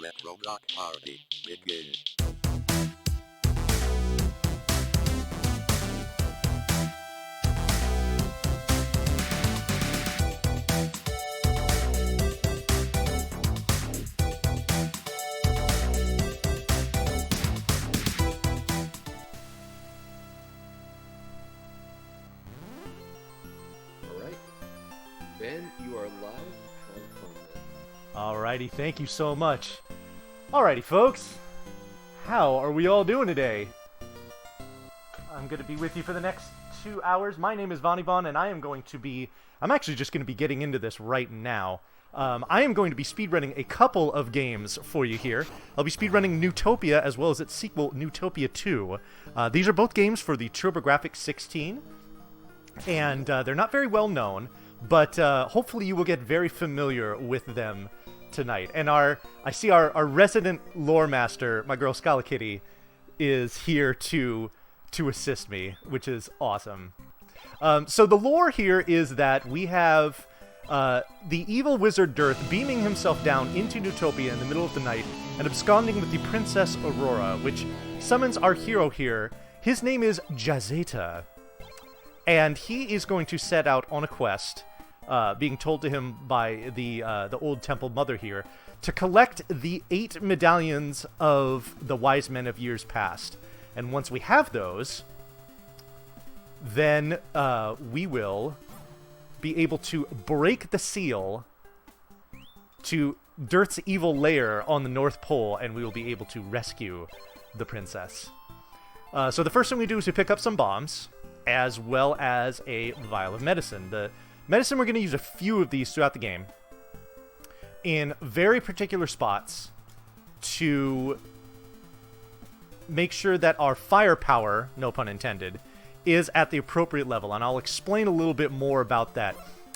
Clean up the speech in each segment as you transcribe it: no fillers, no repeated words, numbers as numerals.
Retro Block Party, begin. Alright. Ben, you are live. Have fun then. Alrighty, thank you so much. Alrighty, folks. How are we all doing today? I'm going to be with you for the next 2 hours. My name is Vonivon, and I'm actually just going to be getting into this right now. I am going to be speedrunning a couple of games for you here. I'll be speedrunning Neutopia as well as its sequel, Neutopia 2. These are both games for the TurboGrafx 16, and they're not very well known, but hopefully you will get very familiar with them tonight. And I see our resident lore master, my girl Scala Kitty, is here to assist me, which is awesome. So the lore here is that we have the evil wizard Dirth beaming himself down into Neutopia in the middle of the night and absconding with the Princess Aurora, which summons our hero here. His name is Jazeta, and he is going to set out on a quest, being told to him by the old temple mother here, to collect the 8 medallions of the wise men of years past. And once we have those, then we will be able to break the seal to Dirt's evil lair on the North Pole, and we will be able to rescue the princess. So the first thing we do is we pick up some bombs, as well as a vial of medicine. The medicine, we're going to use a few of these throughout the game in very particular spots to make sure that our firepower, no pun intended, is at the appropriate level. And I'll explain a little bit more about that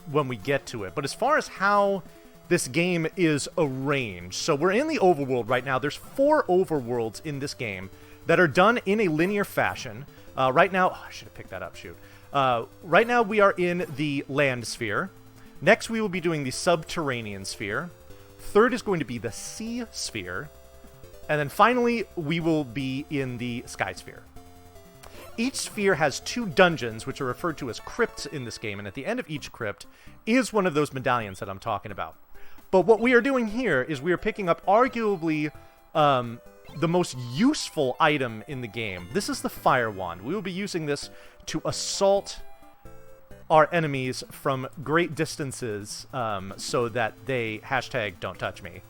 when we get to it. But as far as how this game is arranged, so we're in the overworld right now. There's 4 overworlds in this game that are done in a linear fashion. Right now, I should have picked that up, shoot. Right now we are in the land sphere. Next we will be doing the subterranean sphere. Third is going to be the sea sphere. And then finally we will be in the sky sphere. Each sphere has 2 dungeons, which are referred to as crypts in this game, and at the end of each crypt is one of those medallions that I'm talking about. But what we are doing here is we are picking up arguably the most useful item in the game. This is the fire wand. We will be using this to assault our enemies from great distances, so that they #don't touch me.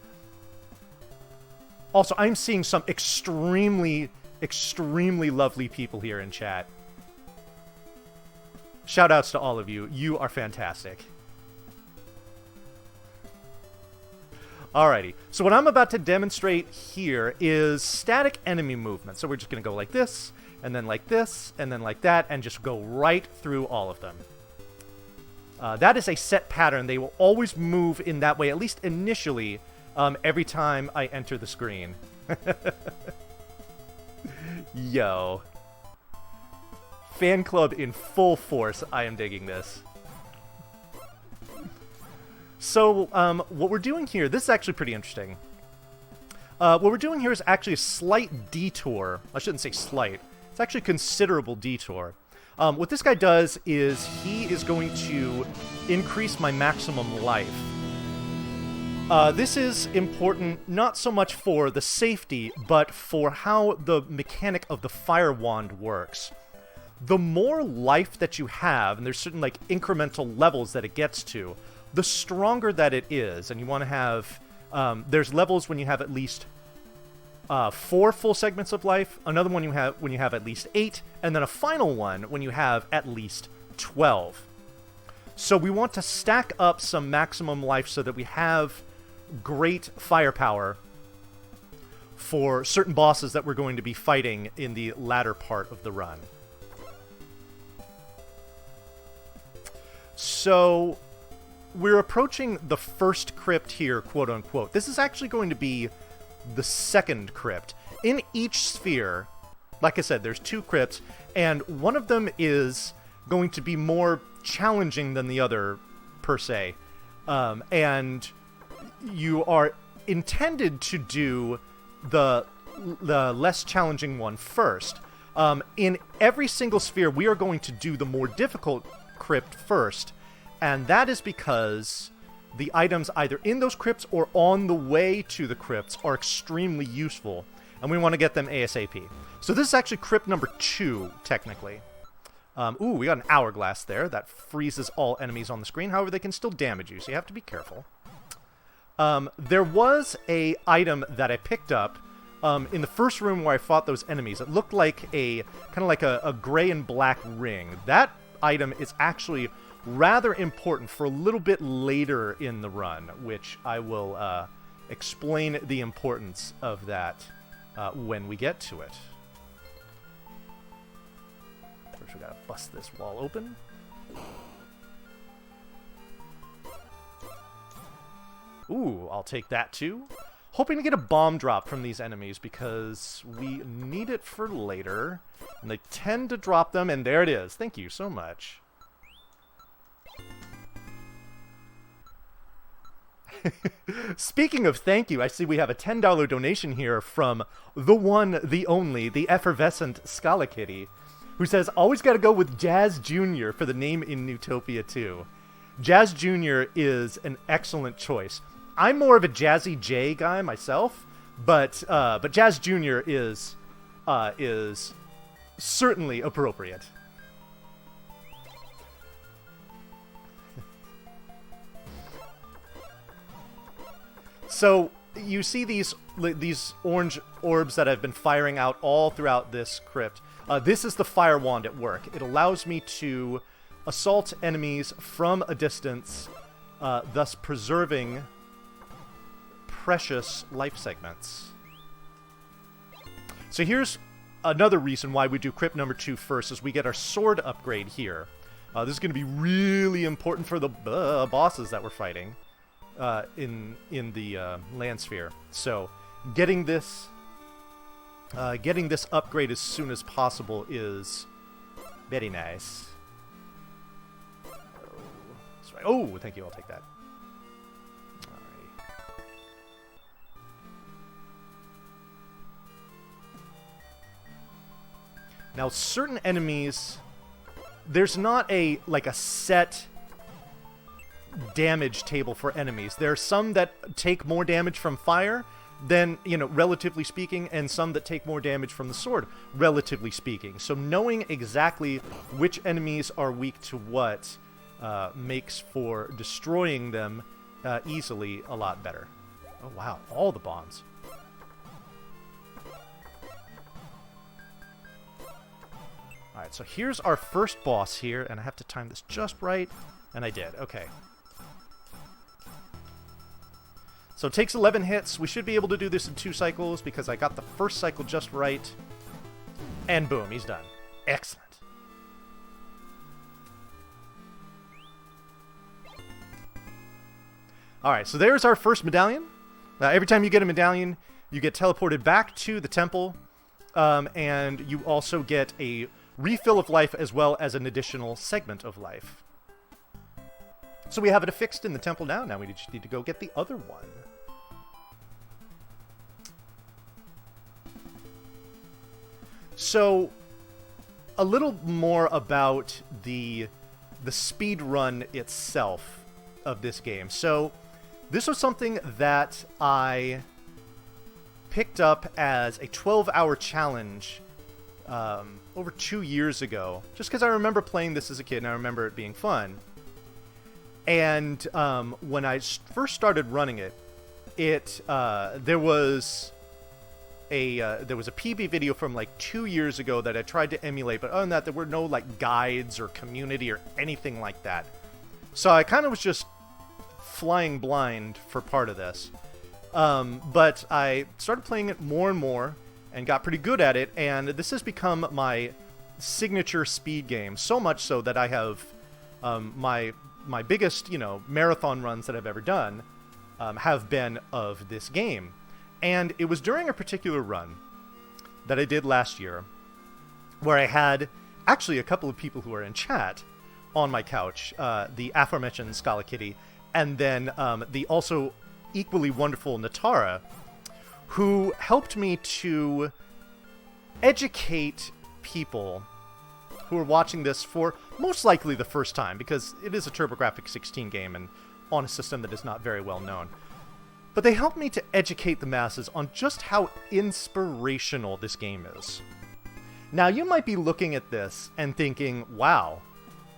Also, I'm seeing some extremely lovely people here in chat. Shoutouts to all of you. You are fantastic. Alrighty, so what I'm about to demonstrate here is static enemy movement. So we're just going to go like this, and then like this, and then like that, and just go right through all of them. That is a set pattern. They will always move in that way, at least initially, every time I enter the screen. Yo. Fan club in full force. I am digging this. So, what we're doing here, this is actually pretty interesting. What we're doing here is actually a slight detour. I shouldn't say slight. It's actually a considerable detour. What this guy does is he is going to increase my maximum life. This is important not so much for the safety, but for how the mechanic of the fire wand works. The more life that you have, and there's certain like incremental levels that it gets to, the stronger that it is. And you want to have, there's levels when you have at least 4 full segments of life, another one when you have at least 8, and then a final one when you have at least 12. So we want to stack up some maximum life so that we have great firepower for certain bosses that we're going to be fighting in the latter part of the run. So we're approaching the first crypt here, quote unquote. This is actually going to be the second crypt. In each sphere, like I said, there's 2 crypts, and one of them is going to be more challenging than the other, per se. And you are intended to do the less challenging one first. In every single sphere, we are going to do the more difficult crypt first, and that is because the items either in those crypts or on the way to the crypts are extremely useful, and we want to get them ASAP. So this is actually crypt number 2, technically. Ooh, we got an hourglass there. That freezes all enemies on the screen. However, they can still damage you, so you have to be careful. There was a item that I picked up in the first room where I fought those enemies. It looked like kind of like a gray and black ring. That item is actually rather important for a little bit later in the run, which I will explain the importance of that when we get to it. First, we gotta bust this wall open. Ooh, I'll take that too. Hoping to get a bomb drop from these enemies because we need it for later. And they tend to drop them, and there it is. Thank you so much. Speaking of thank you, I see we have a $10 donation here from the one, the only, the effervescent Scala Kitty, who says, always gotta go with Jazz Jr. for the name in Neutopia 2. Jazz Jr. is an excellent choice. I'm more of a Jazzy J guy myself, but Jazz Jr. is certainly appropriate. So you see these orange orbs that I've been firing out all throughout this crypt. This is the fire wand at work. It allows me to assault enemies from a distance, thus preserving precious life segments. So here's another reason why we do crypt number 2 first, is we get our sword upgrade here. This is going to be really important for the bosses that we're fighting in the land sphere. So getting this upgrade as soon as possible is very nice. Oh, thank you. I'll take that. Alrighty. Now, certain enemies, there's not a set damage table for enemies. There are some that take more damage from fire than, relatively speaking, and some that take more damage from the sword, relatively speaking. So knowing exactly which enemies are weak to what makes for destroying them easily a lot better. Oh wow, all the bombs. Alright, so here's our first boss here, and I have to time this just right, and I did. Okay. So it takes 11 hits. We should be able to do this in 2 cycles because I got the first cycle just right. And boom, he's done. Excellent. Alright, so there's our first medallion. Every time you get a medallion, you get teleported back to the temple. And you also get a refill of life as well as an additional segment of life. So we have it affixed in the temple now. Now we just need to go get the other one. So, a little more about the speed run itself of this game. So, this was something that I picked up as a 12-hour challenge over 2 years ago, just because I remember playing this as a kid and I remember it being fun. And when I first started running it, there was a PB video from like 2 years ago that I tried to emulate, but other than that, there were no like guides or community or anything like that. So I kind of was just flying blind for part of this. But I started playing it more and more and got pretty good at it, and this has become my signature speed game, so much so that I have my biggest, marathon runs that I've ever done have been of this game. And it was during a particular run that I did last year where I had actually a couple of people who are in chat on my couch, the aforementioned Scala Kitty, and then the also equally wonderful Natara, who helped me to educate people who are watching this for most likely the first time, because it is a TurboGrafx 16 game and on a system that is not very well known. But they helped me to educate the masses on just how inspirational this game is. Now, you might be looking at this and thinking, wow,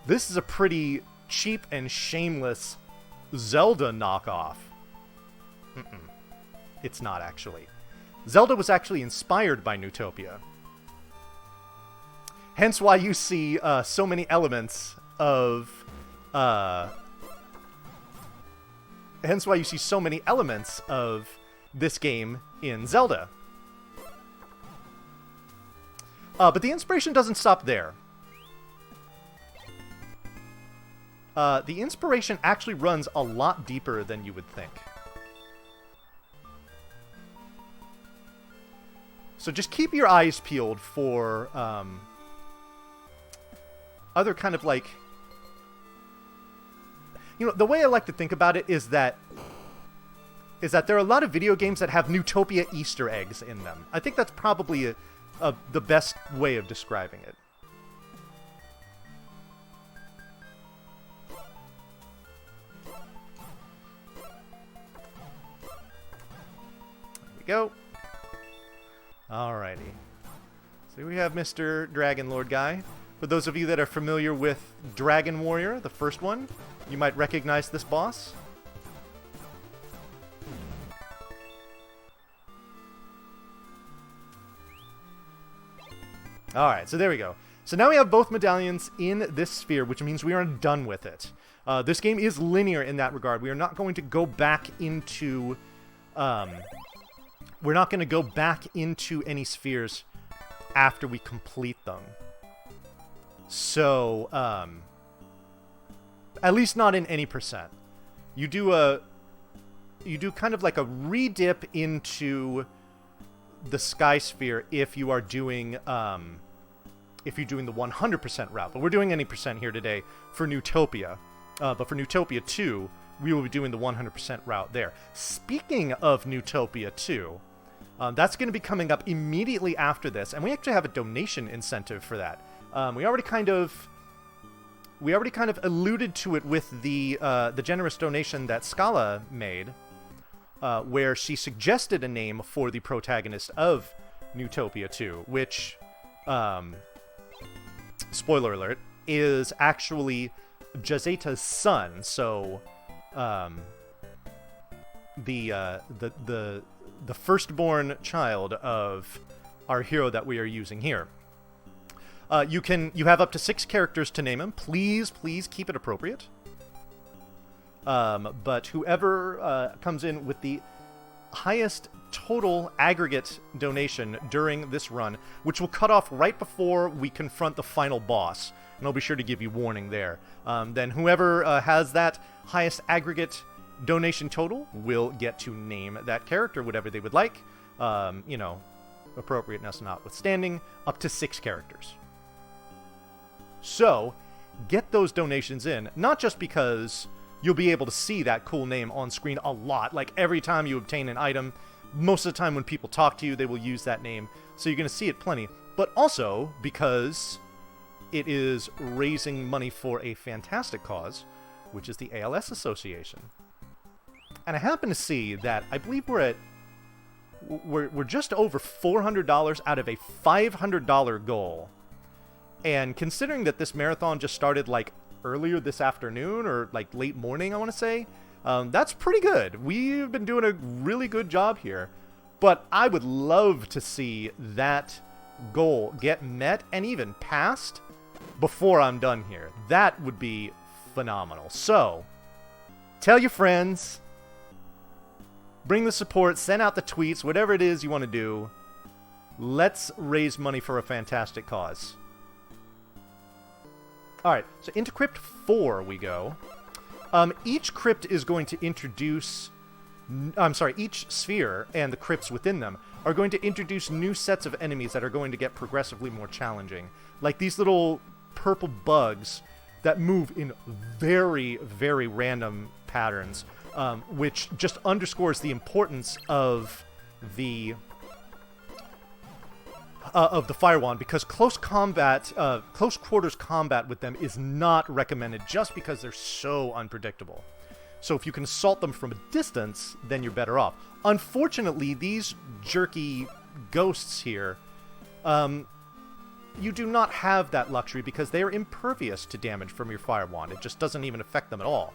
this is a pretty cheap and shameless Zelda knockoff. It's not, actually. Zelda was actually inspired by Neutopia. Hence why you see so many elements of... hence why you see so many elements of this game in Zelda. But the inspiration doesn't stop there. The inspiration actually runs a lot deeper than you would think. So just keep your eyes peeled for other kind of like... You know, the way I like to think about it is that there are a lot of video games that have Neutopia Easter eggs in them. I think that's probably the best way of describing it. There we go. Alrighty. So we have Mr. Dragon Lord guy. For those of you that are familiar with Dragon Warrior, the first one, you might recognize this boss. Alright, so there we go. So now we have both medallions in this sphere, which means we are done with it. This game is linear in that regard. We are not going to go back into... we're not going to go back into any spheres after we complete them. So, at least not in any percent. You do kind of like a re-dip into the Sky Sphere if you are doing, if you're doing the 100% route. But we're doing any percent here today for Neutopia. But for Neutopia 2, we will be doing the 100% route there. Speaking of Neutopia 2, that's going to be coming up immediately after this, and we actually have a donation incentive for that. We already kind of alluded to it with the generous donation that Scala made, where she suggested a name for the protagonist of Neutopia 2, which, spoiler alert, is actually Jazeta's son. So, the firstborn child of our hero that we are using here. You have up to 6 characters to name him. Please keep it appropriate. But whoever comes in with the highest total aggregate donation during this run, which will cut off right before we confront the final boss, and I'll be sure to give you warning there, then whoever has that highest aggregate donation total will get to name that character whatever they would like. You know, appropriateness notwithstanding, up to 6 characters. So, get those donations in, not just because you'll be able to see that cool name on screen a lot, like every time you obtain an item, most of the time when people talk to you, they will use that name, so you're going to see it plenty, but also because it is raising money for a fantastic cause, which is the ALS Association. And I happen to see that I believe we're just over $400 out of a $500 goal. And considering that this marathon just started like earlier this afternoon or like late morning, I want to say, that's pretty good. We've been doing a really good job here. But I would love to see that goal get met and even passed before I'm done here. That would be phenomenal. So, tell your friends, bring the support, send out the tweets, whatever it is you want to do. Let's raise money for a fantastic cause. Alright, so into Crypt 4 we go. Each crypt is going to introduce... each sphere and the crypts within them are going to introduce new sets of enemies that are going to get progressively more challenging. Like these little purple bugs that move in very, very random patterns, which just underscores the importance of the Fire Wand, because close quarters combat with them is not recommended just because they're so unpredictable. So if you can assault them from a distance, then you're better off. Unfortunately, these jerky ghosts here, you do not have that luxury because they are impervious to damage from your Fire Wand. It just doesn't even affect them at all.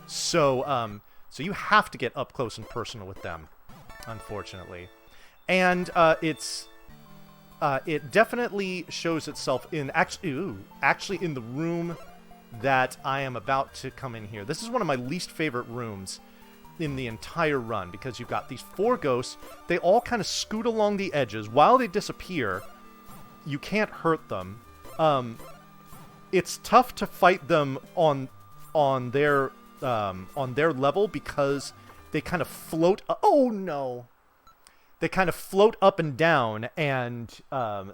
So, so you have to get up close and personal with them, unfortunately. And it definitely shows itself in actually in the room that I am about to come in here. This is one of my least favorite rooms in the entire run because you've got these 4 ghosts. They all kind of scoot along the edges. While they disappear, you can't hurt them. It's tough to fight them on their level because they kind of float. Oh no! They kind of float up and down, and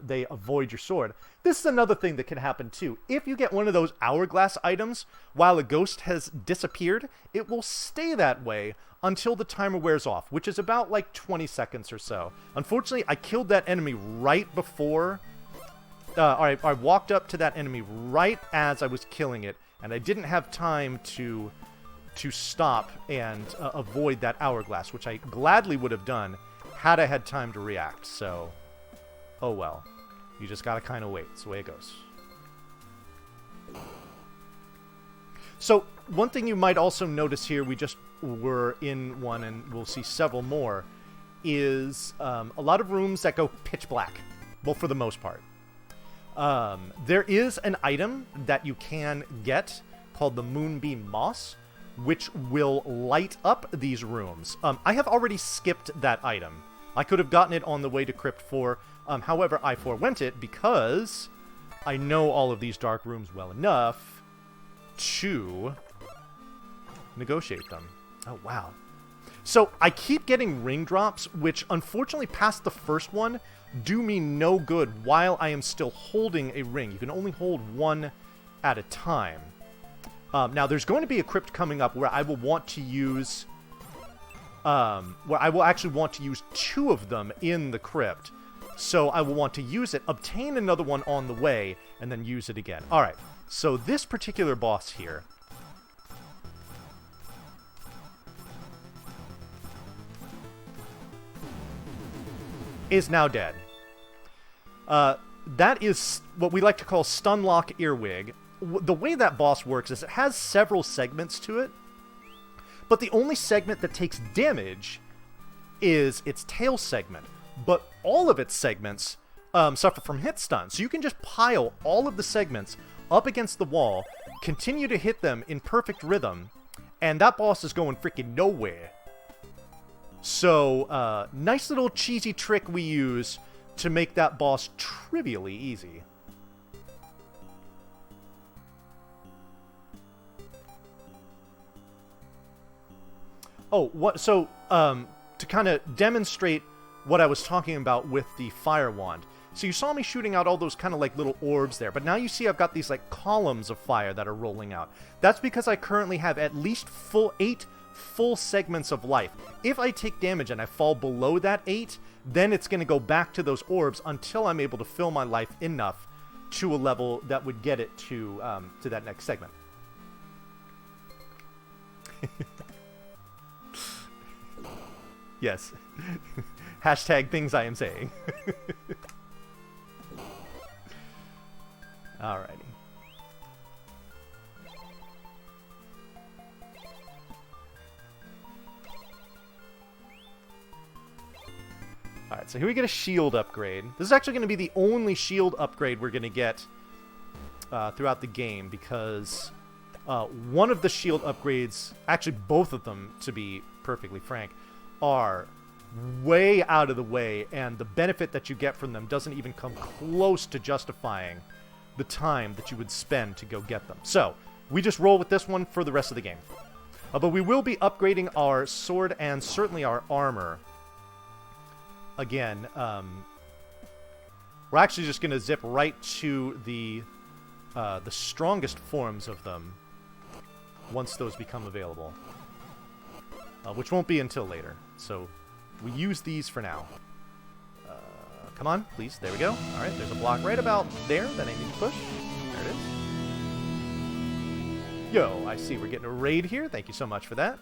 they avoid your sword. This is another thing that can happen too. If you get one of those hourglass items while a ghost has disappeared, it will stay that way until the timer wears off, which is about like 20 seconds or so. Unfortunately, I killed that enemy right before... I walked up to that enemy right as I was killing it, and I didn't have time to stop and avoid that hourglass, which I gladly would have done had I had time to react. So, oh well. You just gotta kind of wait. It's the way it goes. So, one thing you might also notice here, we just were in one and we'll see several more, is a lot of rooms that go pitch black. Well, for the most part. There is an item that you can get called the Moonbeam Moss, which will light up these rooms. I have already skipped that item. I could have gotten it on the way to Crypt 4. However, I forewent it because I know all of these dark rooms well enough to negotiate them. Oh, wow. So I keep getting ring drops, which unfortunately past the first one do me no good while I am still holding a ring. You can only hold one at a time. Now, there's going to be a crypt coming up where I will want to use... where I will actually want to use 2 of them in the crypt. So I will want to use it, obtain another one on the way, and then use it again. Alright, so this particular boss here... is now dead. That is what we like to call Stunlock Earwig. The way that boss works is it has several segments to it, but the only segment that takes damage is its tail segment. But all of its segments suffer from hit stun, so you can just pile all of the segments up against the wall, continue to hit them in perfect rhythm, and that boss is going freaking nowhere. So, nice little cheesy trick we use to make that boss trivially easy. Oh, what? So, to kind of demonstrate what I was talking about with the Fire Wand. So you saw me shooting out all those kind of like little orbs there, but now you see I've got these like columns of fire that are rolling out. That's because I currently have at least 8 full segments of life. If I take damage and I fall below that 8, then it's going to go back to those orbs until I'm able to fill my life enough to a level that would get it to that next segment. Yes. Hashtag things I am saying. Alrighty. Alright, so here we get a shield upgrade. This is actually going to be the only shield upgrade we're going to get throughout the game, because one of the shield upgrades, actually both of them, to be perfectly frank, are way out of the way, and the benefit that you get from them doesn't even come close to justifying the time that you would spend to go get them. So, we just roll with this one for the rest of the game. But we will be upgrading our sword and certainly our armor. Again, we're actually just going to zip right to the strongest forms of them once those become available. which won't be until later. So we use these for now. Come on, please. There we go. All right, there's a block right about there that I need to push. There it is. Yo, I see we're getting a raid here. Thank you so much for that.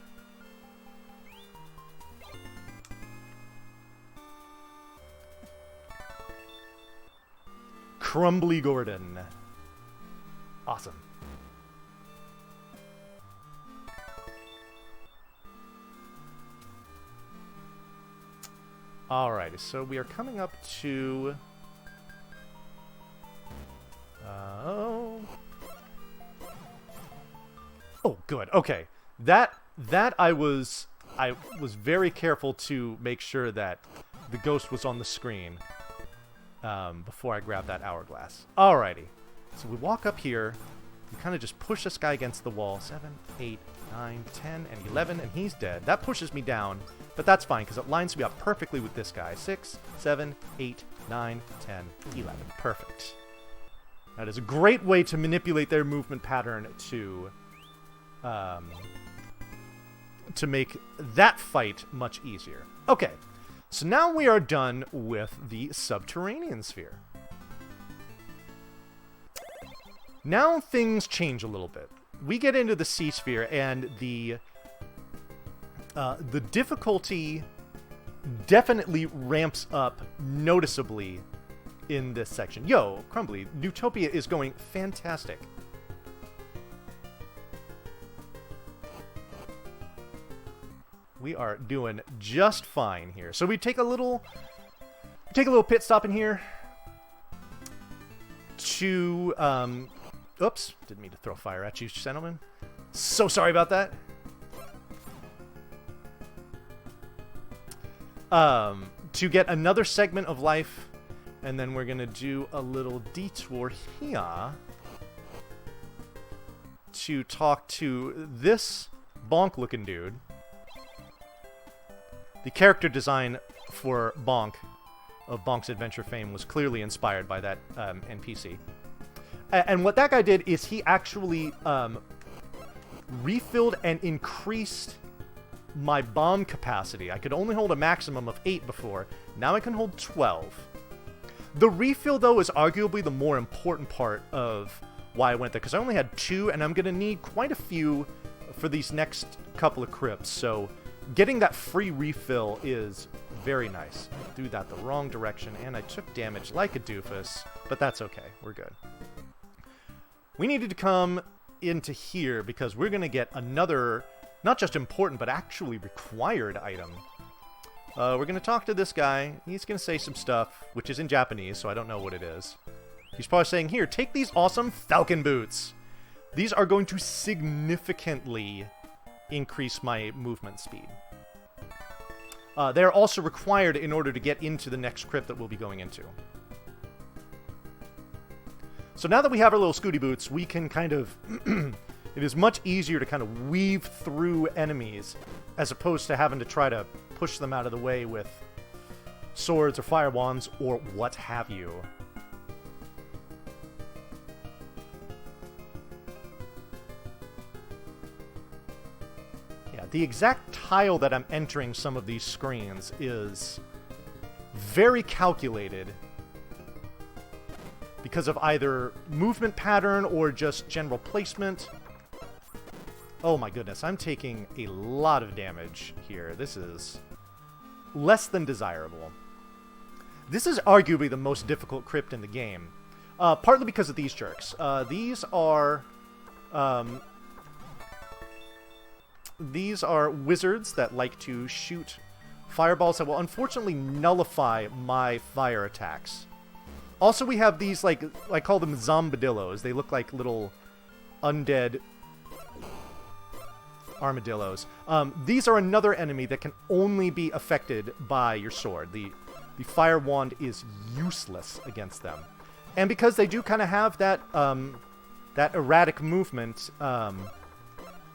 Crumbly Gordon. Awesome. Alrighty, so we are coming up to... Oh, good. Okay. That I was very careful to make sure that the ghost was on the screen before I grabbed that hourglass. Alrighty. So we walk up here. We kind of just push this guy against the wall. 7, 8, 9, 10, and 11, and he's dead. That pushes me down, but that's fine because it lines me up perfectly with this guy. 6, 7, 8, 9, 10, 11. Perfect. That is a great way to manipulate their movement pattern to make that fight much easier. Okay, so now we are done with the subterranean sphere. Now things change a little bit. We get into the sea sphere, and the difficulty definitely ramps up noticeably in this section. Yo, Crumbly, Neutopia is going fantastic. We are doing just fine here. So we take a little pit stop in here to oops, didn't mean to throw fire at you, gentlemen. So sorry about that. To get another segment of life, and then we're gonna do a little detour here to talk to this Bonk-looking dude. The character design for Bonk of Bonk's Adventure fame was clearly inspired by that NPC. And what that guy did is he actually refilled and increased my bomb capacity. I could only hold a maximum of 8 before. Now I can hold 12. The refill, though, is arguably the more important part of why I went there, because I only had 2, and I'm going to need quite a few for these next couple of crypts. So getting that free refill is very nice. I threw that the wrong direction, and I took damage like a doofus, but that's okay. We're good. We needed to come into here because we're going to get another, not just important, but actually required item. We're going to talk to this guy. He's going to say some stuff, which is in Japanese, so I don't know what it is. He's probably saying, here, take these awesome falcon boots. These are going to significantly increase my movement speed. They're also required in order to get into the next crypt that we'll be going into. So now that we have our little Scooty boots, we can kind of... it is much easier to kind of weave through enemies as opposed to having to try to push them out of the way with swords or fire wands or what have you. Yeah, the exact tile that I'm entering some of these screens is very calculated because of either movement pattern or just general placement. Oh my goodness, I'm taking a lot of damage here. This is less than desirable. This is arguably the most difficult crypt in the game. Partly because of these jerks. These are wizards that like to shoot fireballs that will unfortunately nullify my fire attacks. Also, we have these, like, I call them zombadillos. They look like little undead armadillos. These are another enemy that can only be affected by your sword. The fire wand is useless against them. And because they do kind of have that that erratic movement,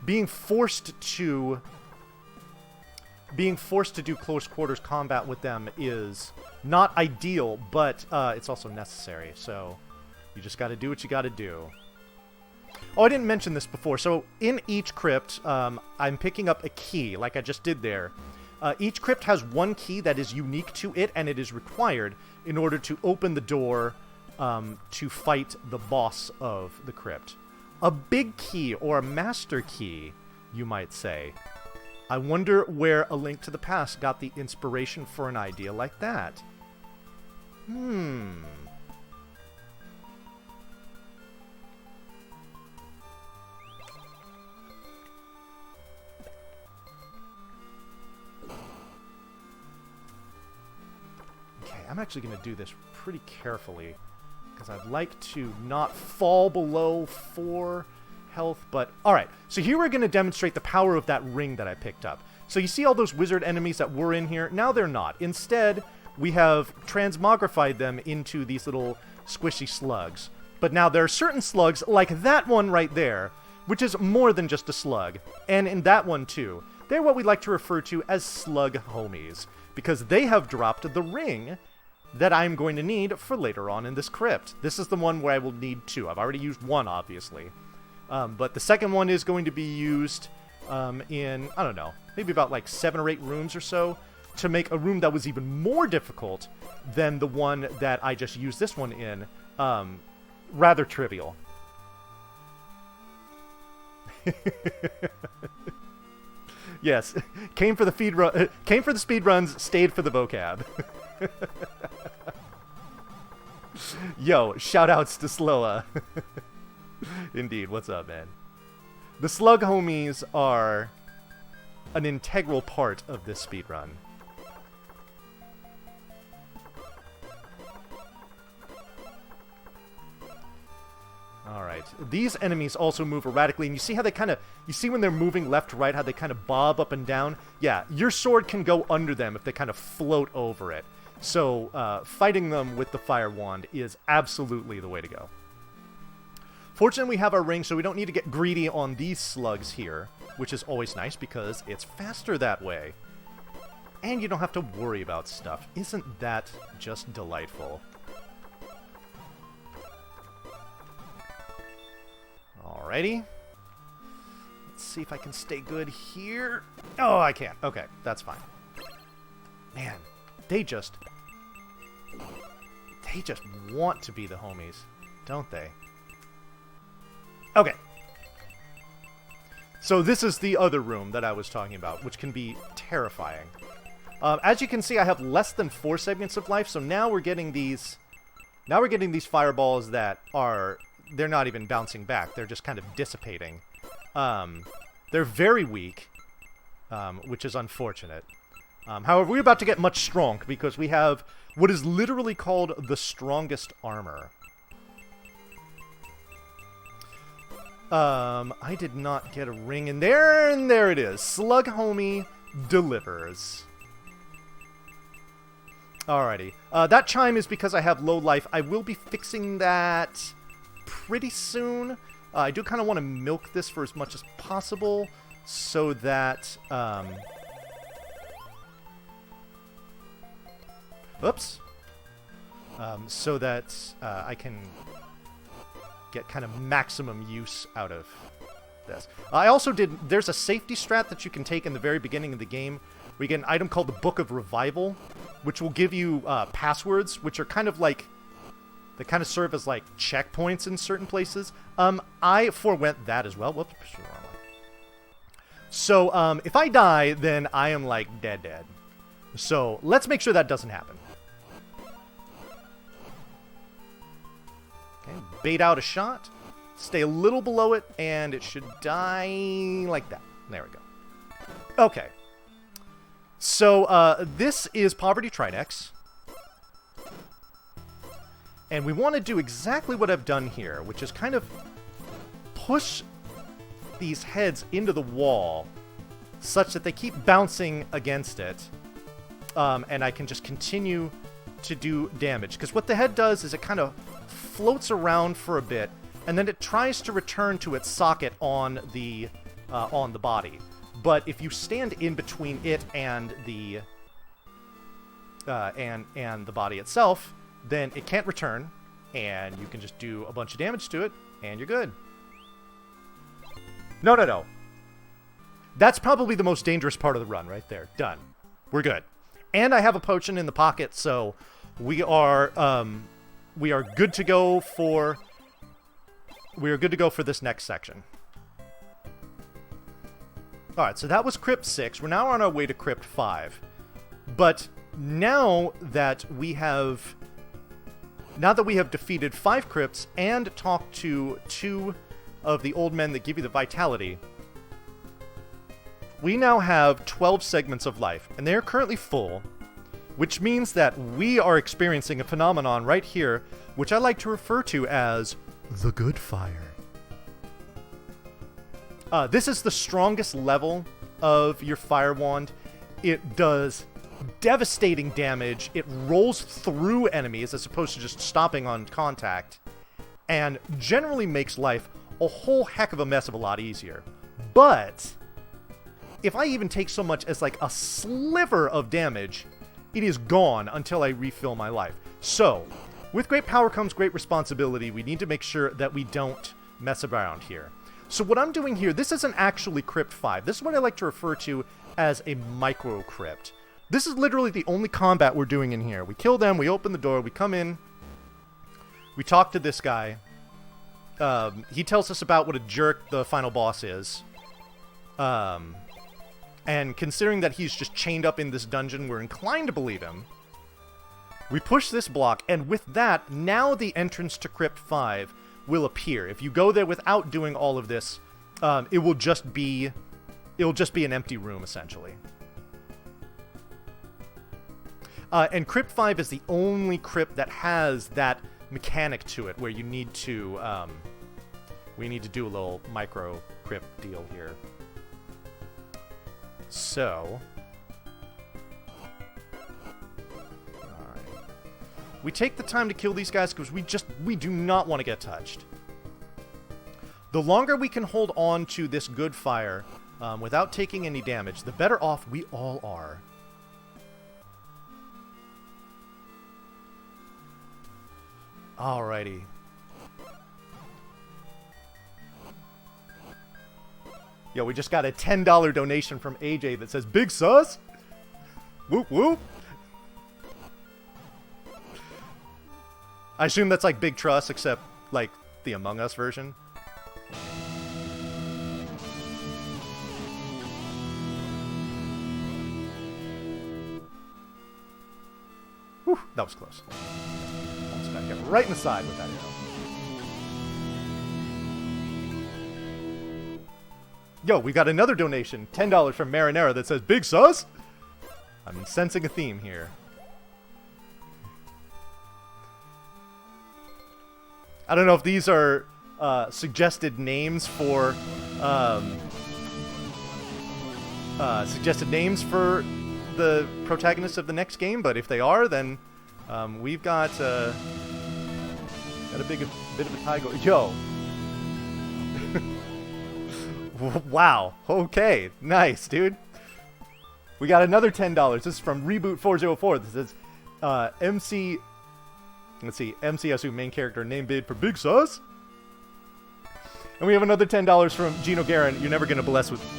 being forced to do close quarters combat with them is not ideal, but it's also necessary. So you just got to do what you got to do. Oh, I didn't mention this before. So in each crypt, I'm picking up a key, like I just did there. Each crypt has one key that is unique to it, and it is required in order to open the door to fight the boss of the crypt. A big key, or a master key, you might say. I wonder where A Link to the Past got the inspiration for an idea like that. I'm actually going to do this pretty carefully, because I'd like to not fall below 4 health, but... Alright, so here we're going to demonstrate the power of that ring that I picked up. So you see all those wizard enemies that were in here? Now they're not. Instead, we have transmogrified them into these little squishy slugs. But now there are certain slugs, like that one right there, which is more than just a slug. And in that one, too, they're what we like to refer to as slug homies, because they have dropped the ring that I'm going to need for later on in this crypt. This is the one where I will need 2. I've already used 1, obviously. But the second one is going to be used in, I don't know, maybe about like 7 or 8 rooms or so, to make a room that was even more difficult than the one that I just used this one in. Rather trivial. Yes, came for the speed runs, stayed for the vocab. Yo, shoutouts to Sloa. Indeed, what's up, man? The slug homies are an integral part of this speedrun. Alright, these enemies also move erratically, and you see how they you see when they're moving left to right, how they kind of bob up and down? Yeah, your sword can go under them if they kind of float over it. So, fighting them with the fire wand is absolutely the way to go. Fortunately, we have our ring, so we don't need to get greedy on these slugs here, which is always nice because it's faster that way. And you don't have to worry about stuff. Isn't that just delightful? Alrighty. Let's see if I can stay good here. Oh, I can. Okay, that's fine. Man, they just want to be the homies, don't they? Okay. So this is the other room that I was talking about, which can be terrifying. As you can see, I have less than 4 segments of life, so now we're getting these... Now we're getting these fireballs that are... They're not even bouncing back. They're just kind of dissipating. They're very weak, which is unfortunate. However, we're about to get much strong, because we have what is literally called the strongest armor. I did not get a ring in there, and there it is. Slug Homie delivers. Alrighty. That chime is because I have low life. I will be fixing that pretty soon. I do kind of want to milk this for as much as possible, so that, oops. So that I can get kind of maximum use out of this. I also there's a safety strat that you can take in the very beginning of the game, where you get an item called the Book of Revival, which will give you passwords, which are kind of like, they kind of serve as like checkpoints in certain places. I forewent that as well. Whoops. So, if I die, then I am like dead. So, let's make sure that doesn't happen. Okay, bait out a shot, stay a little below it, and it should die like that. There we go. Okay. So, this is Poverty Trinex. And we want to do exactly what I've done here, which is kind of push these heads into the wall such that they keep bouncing against it. And I can just continue to do damage. Because what the head does is it kind of floats around for a bit, and then it tries to return to its socket on the body. But if you stand in between it and the body itself, then it can't return, and you can just do a bunch of damage to it, and you're good. No, no, no. That's probably the most dangerous part of the run right there. Done. We're good. And I have a potion in the pocket, so we are good to go for this next section. Alright, so that was Crypt 6. We're now on our way to Crypt 5. But now that we have defeated 5 crypts and talked to 2 of the old men that give you the vitality, we now have 12 segments of life, and they are currently full, which means that we are experiencing a phenomenon right here, which I like to refer to as the good fire. This is the strongest level of your fire wand. It does devastating damage. It rolls through enemies as opposed to just stopping on contact, and generally makes life a whole heck of a mess of a lot easier. But if I even take so much as like a sliver of damage, it is gone until I refill my life. So, with great power comes great responsibility. We need to make sure that we don't mess around here. So what I'm doing here, this isn't actually Crypt 5. This is what I like to refer to as a micro crypt. This is literally the only combat we're doing in here. We kill them, we open the door, we come in, we talk to this guy. He tells us about what a jerk the final boss is. And considering that he's just chained up in this dungeon, we're inclined to believe him. We push this block, and with that, now the entrance to Crypt 5 will appear. If you go there without doing all of this, it will just be an empty room, essentially. And Crypt 5 is the only crypt that has that mechanic to it, where you need to, we need to do a little micro crypt deal here. So, alright. We take the time to kill these guys because we do not want to get touched. The longer we can hold on to this good fire without taking any damage, the better off we all are. Alrighty. Yo, we just got a $10 donation from AJ that says, "Big sus!" Whoop whoop! I assume that's like Big Truss, except like the Among Us version. Whew, that was close. Almost got hit right in the side with that arrow. Yo, we got another donation, $10 from Marinera that says, "Big sus!" I'm sensing a theme here. I don't know if these are suggested names for the protagonists of the next game, but if they are, then we've got a bit of a tie going. Yo. Wow. Okay. Nice, dude. We got another $10. This is from Reboot404. This is MC. Let's see. MCSU main character name bid for Big Sus. And we have another $10 from Gino Guerin. You're never going to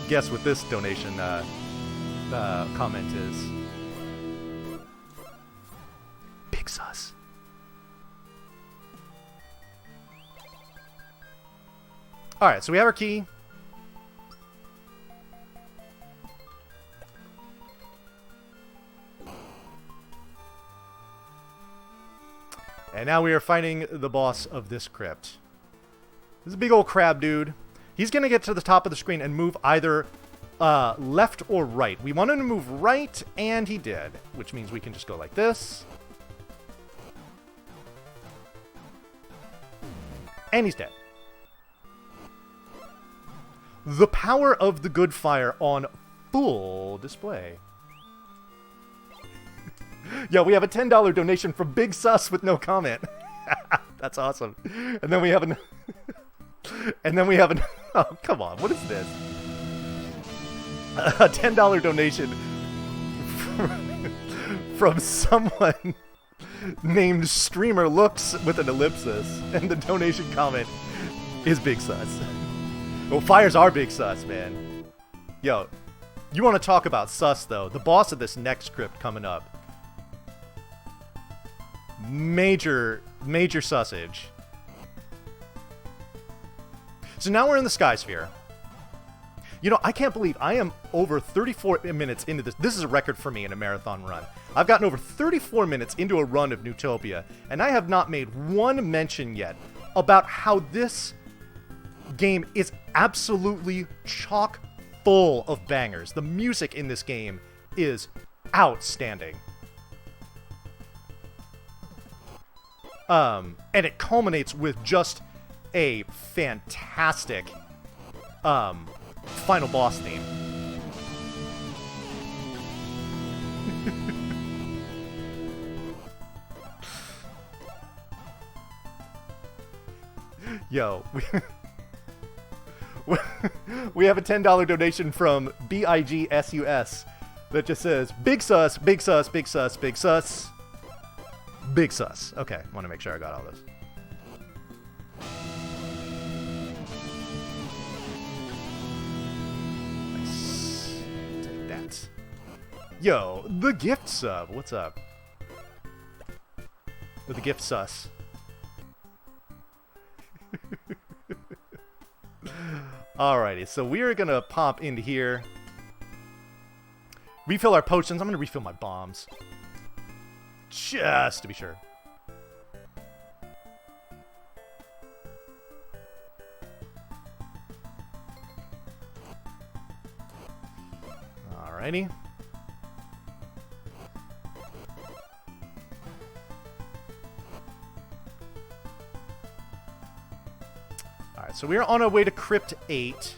guess what this donation comment is. Big Sus. Alright, so we have our key. And now we are fighting the boss of this crypt. This is a big old crab dude. He's going to get to the top of the screen and move either left or right. We want him to move right, and he did. Which means we can just go like this. And he's dead. The power of the good fire on full display. Yo, we have a $10 donation from Big Sus with no comment. That's awesome. And then we have an oh, come on, what is this? A $10 donation from someone named Streamer Looks with an ellipsis, and the donation comment is Big Sus. Well, fires are big sus, man. Yo, you want to talk about sus, though. The boss of this next crypt coming up. Major susage. So now we're in the Sky Sphere. You know, I can't believe I am over 34 minutes into this. This is a record for me in a marathon run. I've gotten over 34 minutes into a run of Neutopia, and I have not made one mention yet about how this game is absolutely chock full of bangers. The music in this game is outstanding. And it culminates with just a fantastic final boss theme. Yo, we have a $10 donation from BIGSUS that just says, Big sus, big sus, big sus, big sus. Big sus. Okay, want to make sure I got all this. Nice. Take that. Yo, the gift sub. What's up? With the gift sus. Alrighty, so we're gonna pop into here. Refill our potions. I'm gonna refill my bombs. Just to be sure. Alrighty. Alright, so we're on our way to Crypt 8.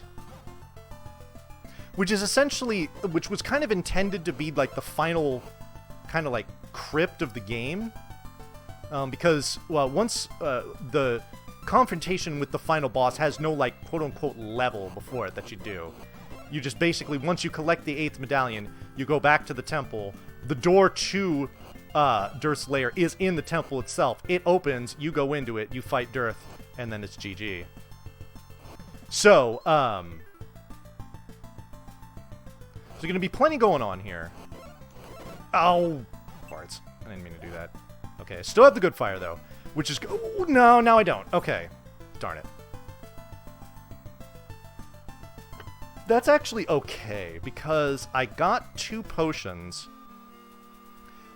Which is essentially, which was kind of intended to be like the final kind of like crypt of the game. Because, well, once the confrontation with the final boss has no like quote-unquote level before it that you do. You just basically, once you collect the 8th medallion, you go back to the temple. The door to Dirth's lair is in the temple itself. It opens, you go into it, you fight Dirth, and then it's GG. So, there's going to be plenty going on here. Oh, farts. I didn't mean to do that. Okay, I still have the good fire, though. Which is... Oh, no, now I don't. Okay. Darn it. That's actually okay, because I got 2 potions.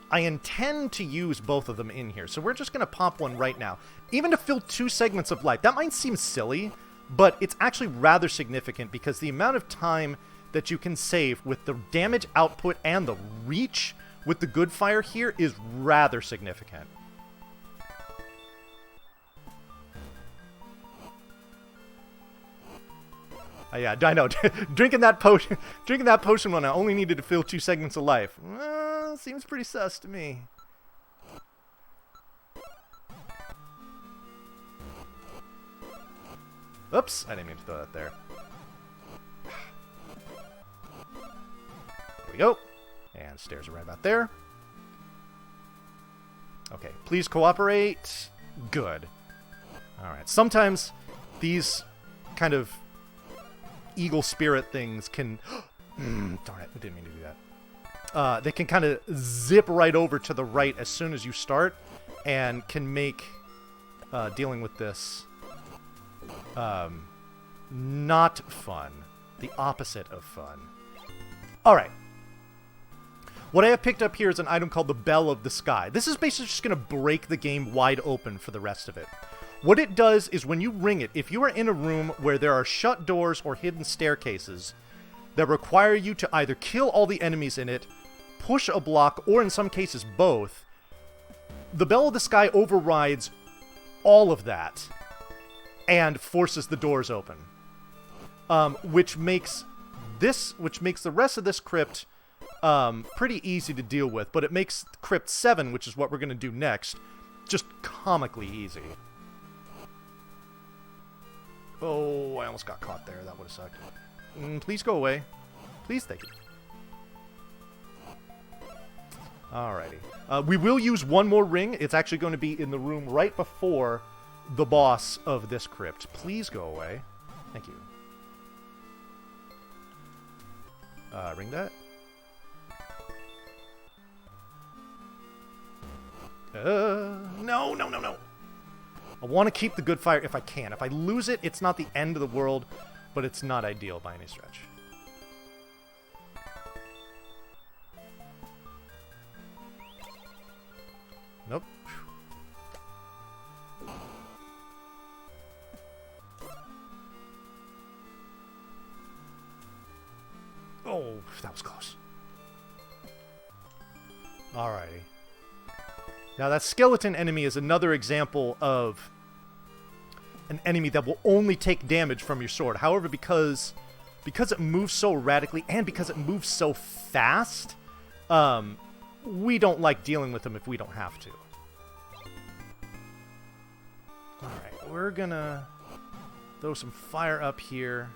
I intend to use both of them in here, so we're just going to pop one right now. Even to fill 2 segments of life. That might seem silly, but it's actually rather significant, because the amount of time that you can save with the damage output and the reach with the good fire here is rather significant. Yeah, I know. drinking that potion when I only needed to fill 2 segments of life. Seems pretty sus to me. Oops, I didn't mean to throw that there. There we go. And stairs are right about there. Okay, please cooperate. Good. Alright, sometimes these kind of eagle spirit things can... darn it, I didn't mean to do that. They can kind of zip right over to the right as soon as you start, and can make dealing with this not fun. The opposite of fun. Alright. What I have picked up here is an item called the Bell of the Sky. This is basically just going to break the game wide open for the rest of it. What it does is when you ring it, if you are in a room where there are shut doors or hidden staircases that require you to either kill all the enemies in it, push a block, or in some cases both, the Bell of the Sky overrides all of that and forces the doors open. Which makes the rest of this crypt pretty easy to deal with, but it makes Crypt 7, which is what we're going to do next, just comically easy. Oh, I almost got caught there. That would have sucked. Please go away. Please, thank you. Alrighty. We will use one more ring. It's actually going to be in the room right before the boss of this crypt. Please go away. Thank you. Ring that. No, no, no, no. I want to keep the good fire if I can. If I lose it, it's not the end of the world, but it's not ideal by any stretch. Nope. Oh, that was close. Alrighty. Now that skeleton enemy is another example of an enemy that will only take damage from your sword. However, because it moves so radically and because it moves so fast, we don't like dealing with them if we don't have to. Alright, we're gonna throw some fire up here.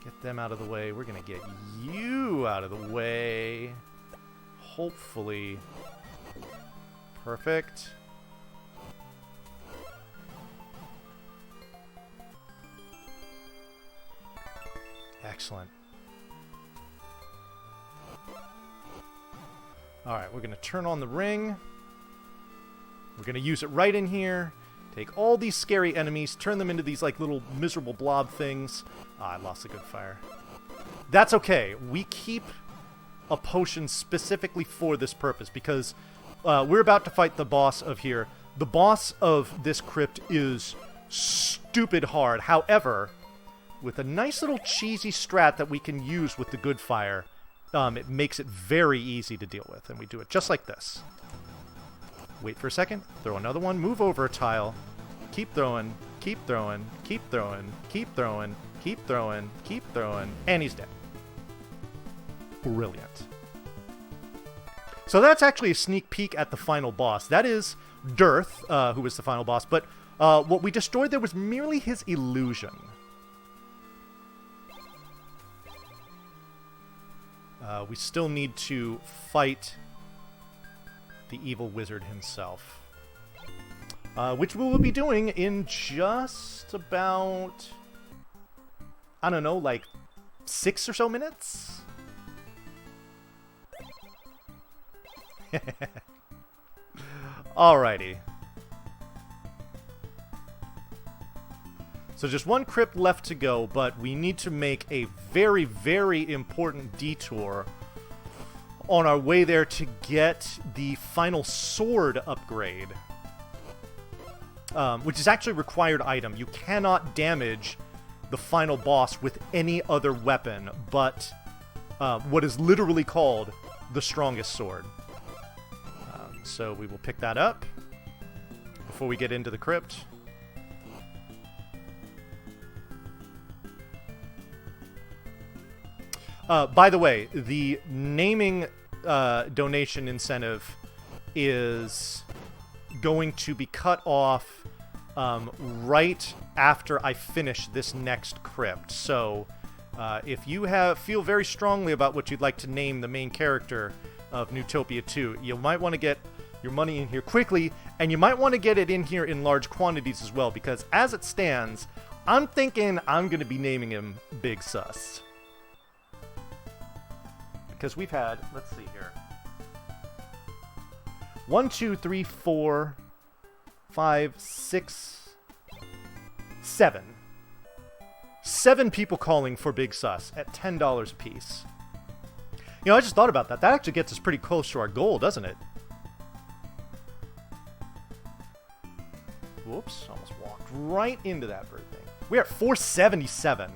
Get them out of the way. We're gonna get you out of the way. Hopefully. Perfect. Excellent. Alright, we're gonna turn on the ring. We're gonna use it right in here. Take all these scary enemies, turn them into these like little miserable blob things. Ah, I lost a good fire. That's okay. We keep a potion specifically for this purpose because we're about to fight the boss of here. The boss of this crypt is stupid hard. However, with a nice little cheesy strat that we can use with the good fire, it makes it very easy to deal with. And we do it just like this. Wait for a second, throw another one, move over a tile, keep throwing, keep throwing, keep throwing, keep throwing, keep throwing, keep throwing, and he's dead. Brilliant. So that's actually a sneak peek at the final boss. That is Dearth, who was the final boss, but what we destroyed there was merely his illusion. We still need to fight the evil wizard himself. Which we will be doing in just about, I don't know, like 6 or so minutes? Alrighty. So just one crypt left to go, but we need to make a very, very important detour on our way there to get the final sword upgrade. Which is actually a required item. You cannot damage the final boss with any other weapon but what is literally called the strongest sword. So we will pick that up before we get into the crypt. By the way, the naming donation incentive is going to be cut off right after I finish this next crypt. So if you feel very strongly about what you'd like to name the main character of Neutopia 2, you might want to get your money in here quickly, and you might want to get it in here in large quantities as well, because as it stands, I'm thinking I'm going to be naming him Big Sus. Because we've had, let's see here, 1, 2, 3, 4, 5, 6, 7. 7 people calling for Big Sus at $10 a piece. You know, I just thought about that. That actually gets us pretty close to our goal, doesn't it? Whoops, almost walked right into that bird thing. We're at 477.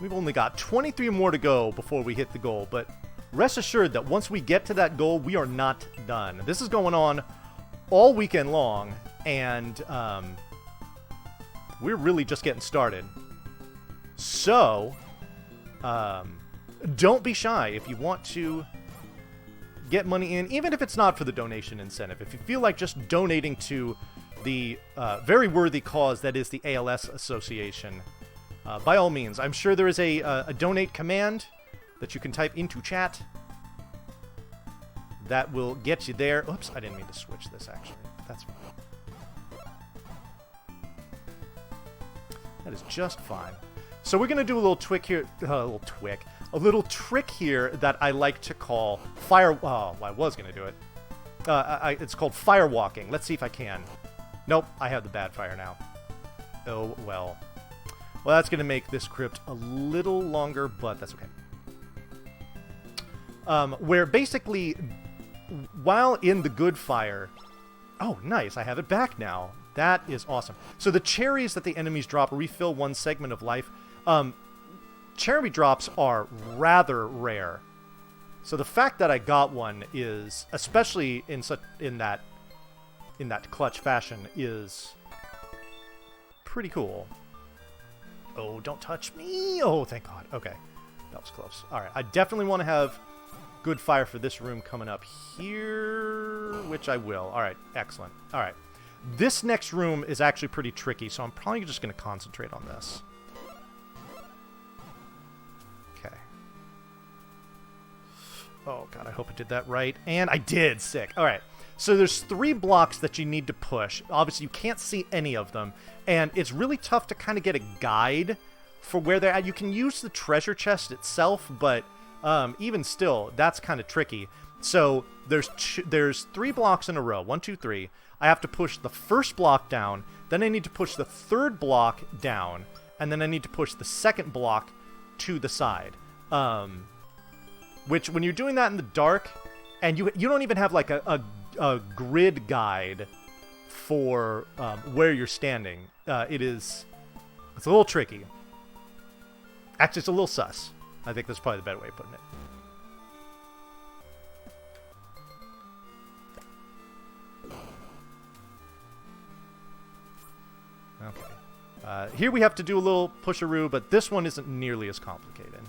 We've only got 23 more to go before we hit the goal, but rest assured that once we get to that goal, we are not done. This is going on all weekend long, and we're really just getting started. So, don't be shy if you want to get money in, even if it's not for the donation incentive. If you feel like just donating to the very worthy cause that is the ALS Association, by all means. I'm sure there is a donate command that you can type into chat that will get you there. Oops, I didn't mean to switch this, actually. That's fine. That is just fine. So we're gonna do a little trick here. A little trick here that I like to call fire. Oh, I was gonna do it. It's called fire walking. Let's see if I can. Nope, I have the bad fire now. Oh well. Well, that's gonna make this crypt a little longer, but that's okay. Where basically, while in the good fire. Oh, nice! I have it back now. That is awesome. So the cherries that the enemies drop refill one segment of life. Cherry drops are rather rare. So the fact that I got one is, especially in that clutch fashion, is pretty cool. Oh, don't touch me! Oh, thank God. Okay, that was close. All right, I definitely want to have good fire for this room coming up here, which I will. All right, excellent. All right, this next room is actually pretty tricky, so I'm probably just going to concentrate on this. Okay. Oh, God, I hope I did that right. And I did. Sick. All right. So there's 3 blocks that you need to push. Obviously, you can't see any of them. And it's really tough to kind of get a guide for where they're at. You can use the treasure chest itself, but even still, that's kind of tricky. So there's 3 blocks in a row. 1, 2, 3. I have to push the first block down. Then I need to push the third block down. And then I need to push the second block to the side. Which, when you're doing that in the dark, and you don't even have like a grid guide for where you're standing, it's a little tricky. Actually, it's a little sus. I think that's probably the better way of putting it. Okay. Here we have to do a little pusharoo, but this one isn't nearly as complicated.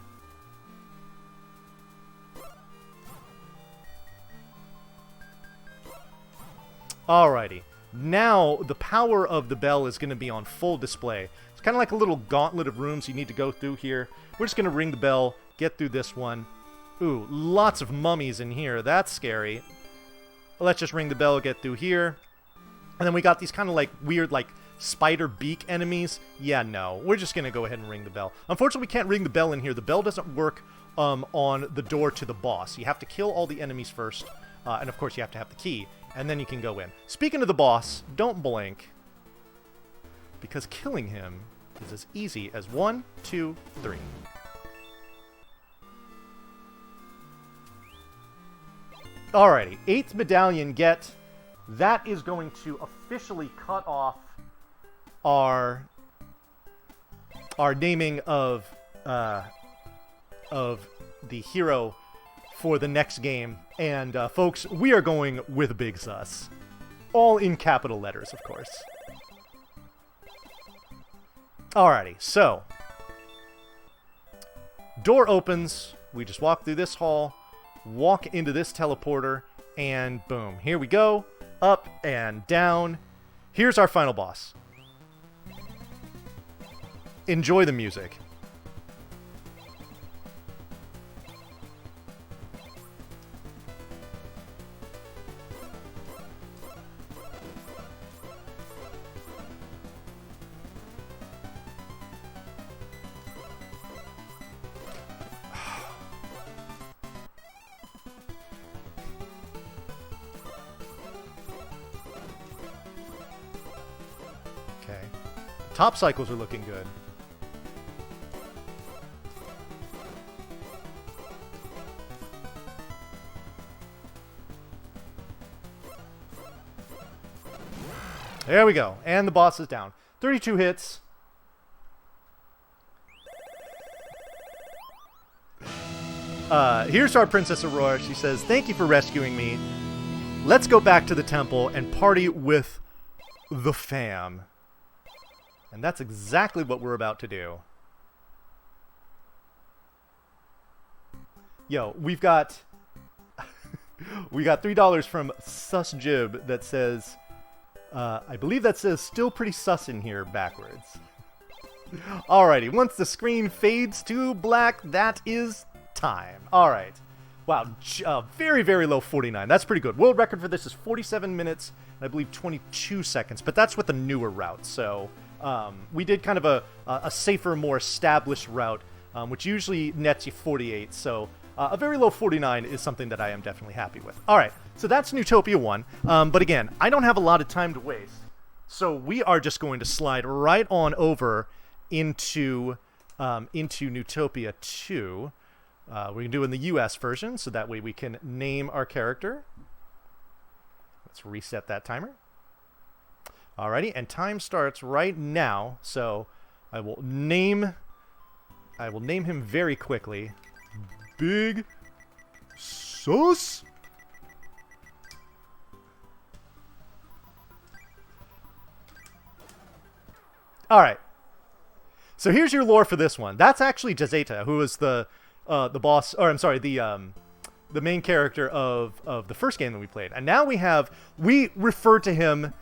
Alrighty. Now, the power of the bell is going to be on full display. It's kind of like a little gauntlet of rooms you need to go through here. We're just going to ring the bell, get through this one. Ooh, lots of mummies in here. That's scary. Let's just ring the bell, get through here. And then we got these kind of like weird like spider beak enemies. Yeah, no. We're just going to go ahead and ring the bell. Unfortunately, we can't ring the bell in here. The bell doesn't work on the door to the boss. You have to kill all the enemies first. And of course, you have to have the key. And then you can go in. Speaking of the boss, don't blink. Because killing him is as easy as 1, 2, 3. Alrighty, 8th medallion get. That is going to officially cut off our naming of the hero for the next game. And folks, we are going with Big Sus. All in capital letters, of course. Alrighty, so door opens. We just walk through this hall, walk into this teleporter, and boom. Here we go. Up and down. Here's our final boss. Enjoy the music. Top cycles are looking good. There we go. And the boss is down. 32 hits. Here's our Princess Aurora. She says, "Thank you for rescuing me. Let's go back to the temple and party with the fam." And that's exactly what we're about to do. Yo, we've got we got $3 from SusJib that says, I believe that says "still pretty sus in here" backwards. Alrighty, once the screen fades to black, that is time. Alright. Wow, very, very low 49. That's pretty good. World record for this is 47 minutes, and I believe 22 seconds, but that's with the newer route, so We did kind of a safer, more established route, which usually nets you 48, so a very low 49 is something that I am definitely happy with. All right, so that's Neutopia 1, but again, I don't have a lot of time to waste, so we are just going to slide right on over into Neutopia 2. We're going to do it in the US version, so that way we can name our character. Let's reset that timer. Alrighty, and time starts right now, so I will name him very quickly. Big Sus. Alright. So here's your lore for this one. That's actually Jazeta, who was the boss, or I'm sorry, the main character of the first game that we played. And now we refer to him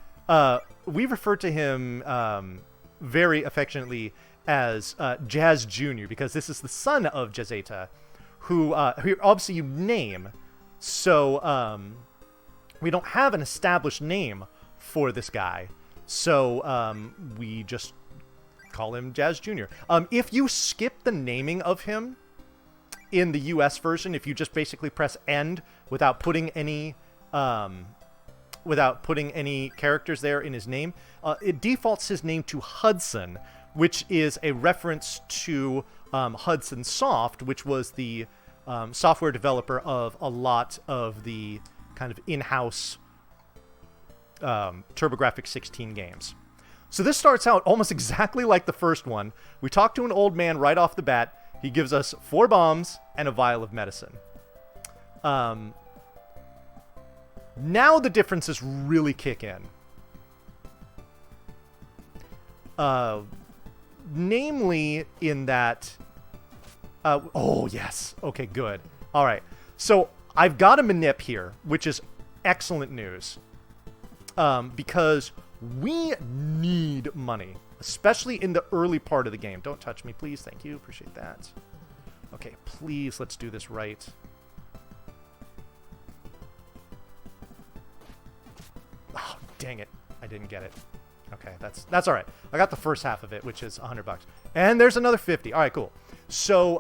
very affectionately as Jazz Jr., because this is the son of Jazeta, who obviously you name. So we don't have an established name for this guy. So we just call him Jazz Jr. If you skip the naming of him in the US version, if you just basically press end without putting any characters there in his name, it defaults his name to Hudson, which is a reference to Hudson Soft, which was the software developer of a lot of the kind of in-house TurboGrafx 16 games. So this starts out almost exactly like the first one. We talk to an old man right off the bat. He gives us 4 bombs and a vial of medicine. Now the differences really kick in. Namely in that... oh, yes. Okay, good. All right. So I've got a manip here, which is excellent news. Because we need money, especially in the early part of the game. Don't touch me, please. Thank you. Appreciate that. Okay, please, let's do this right. Oh, dang it. I didn't get it. Okay, that's all right. I got the first half of it, which is $100. And there's another 50. All right, cool. So,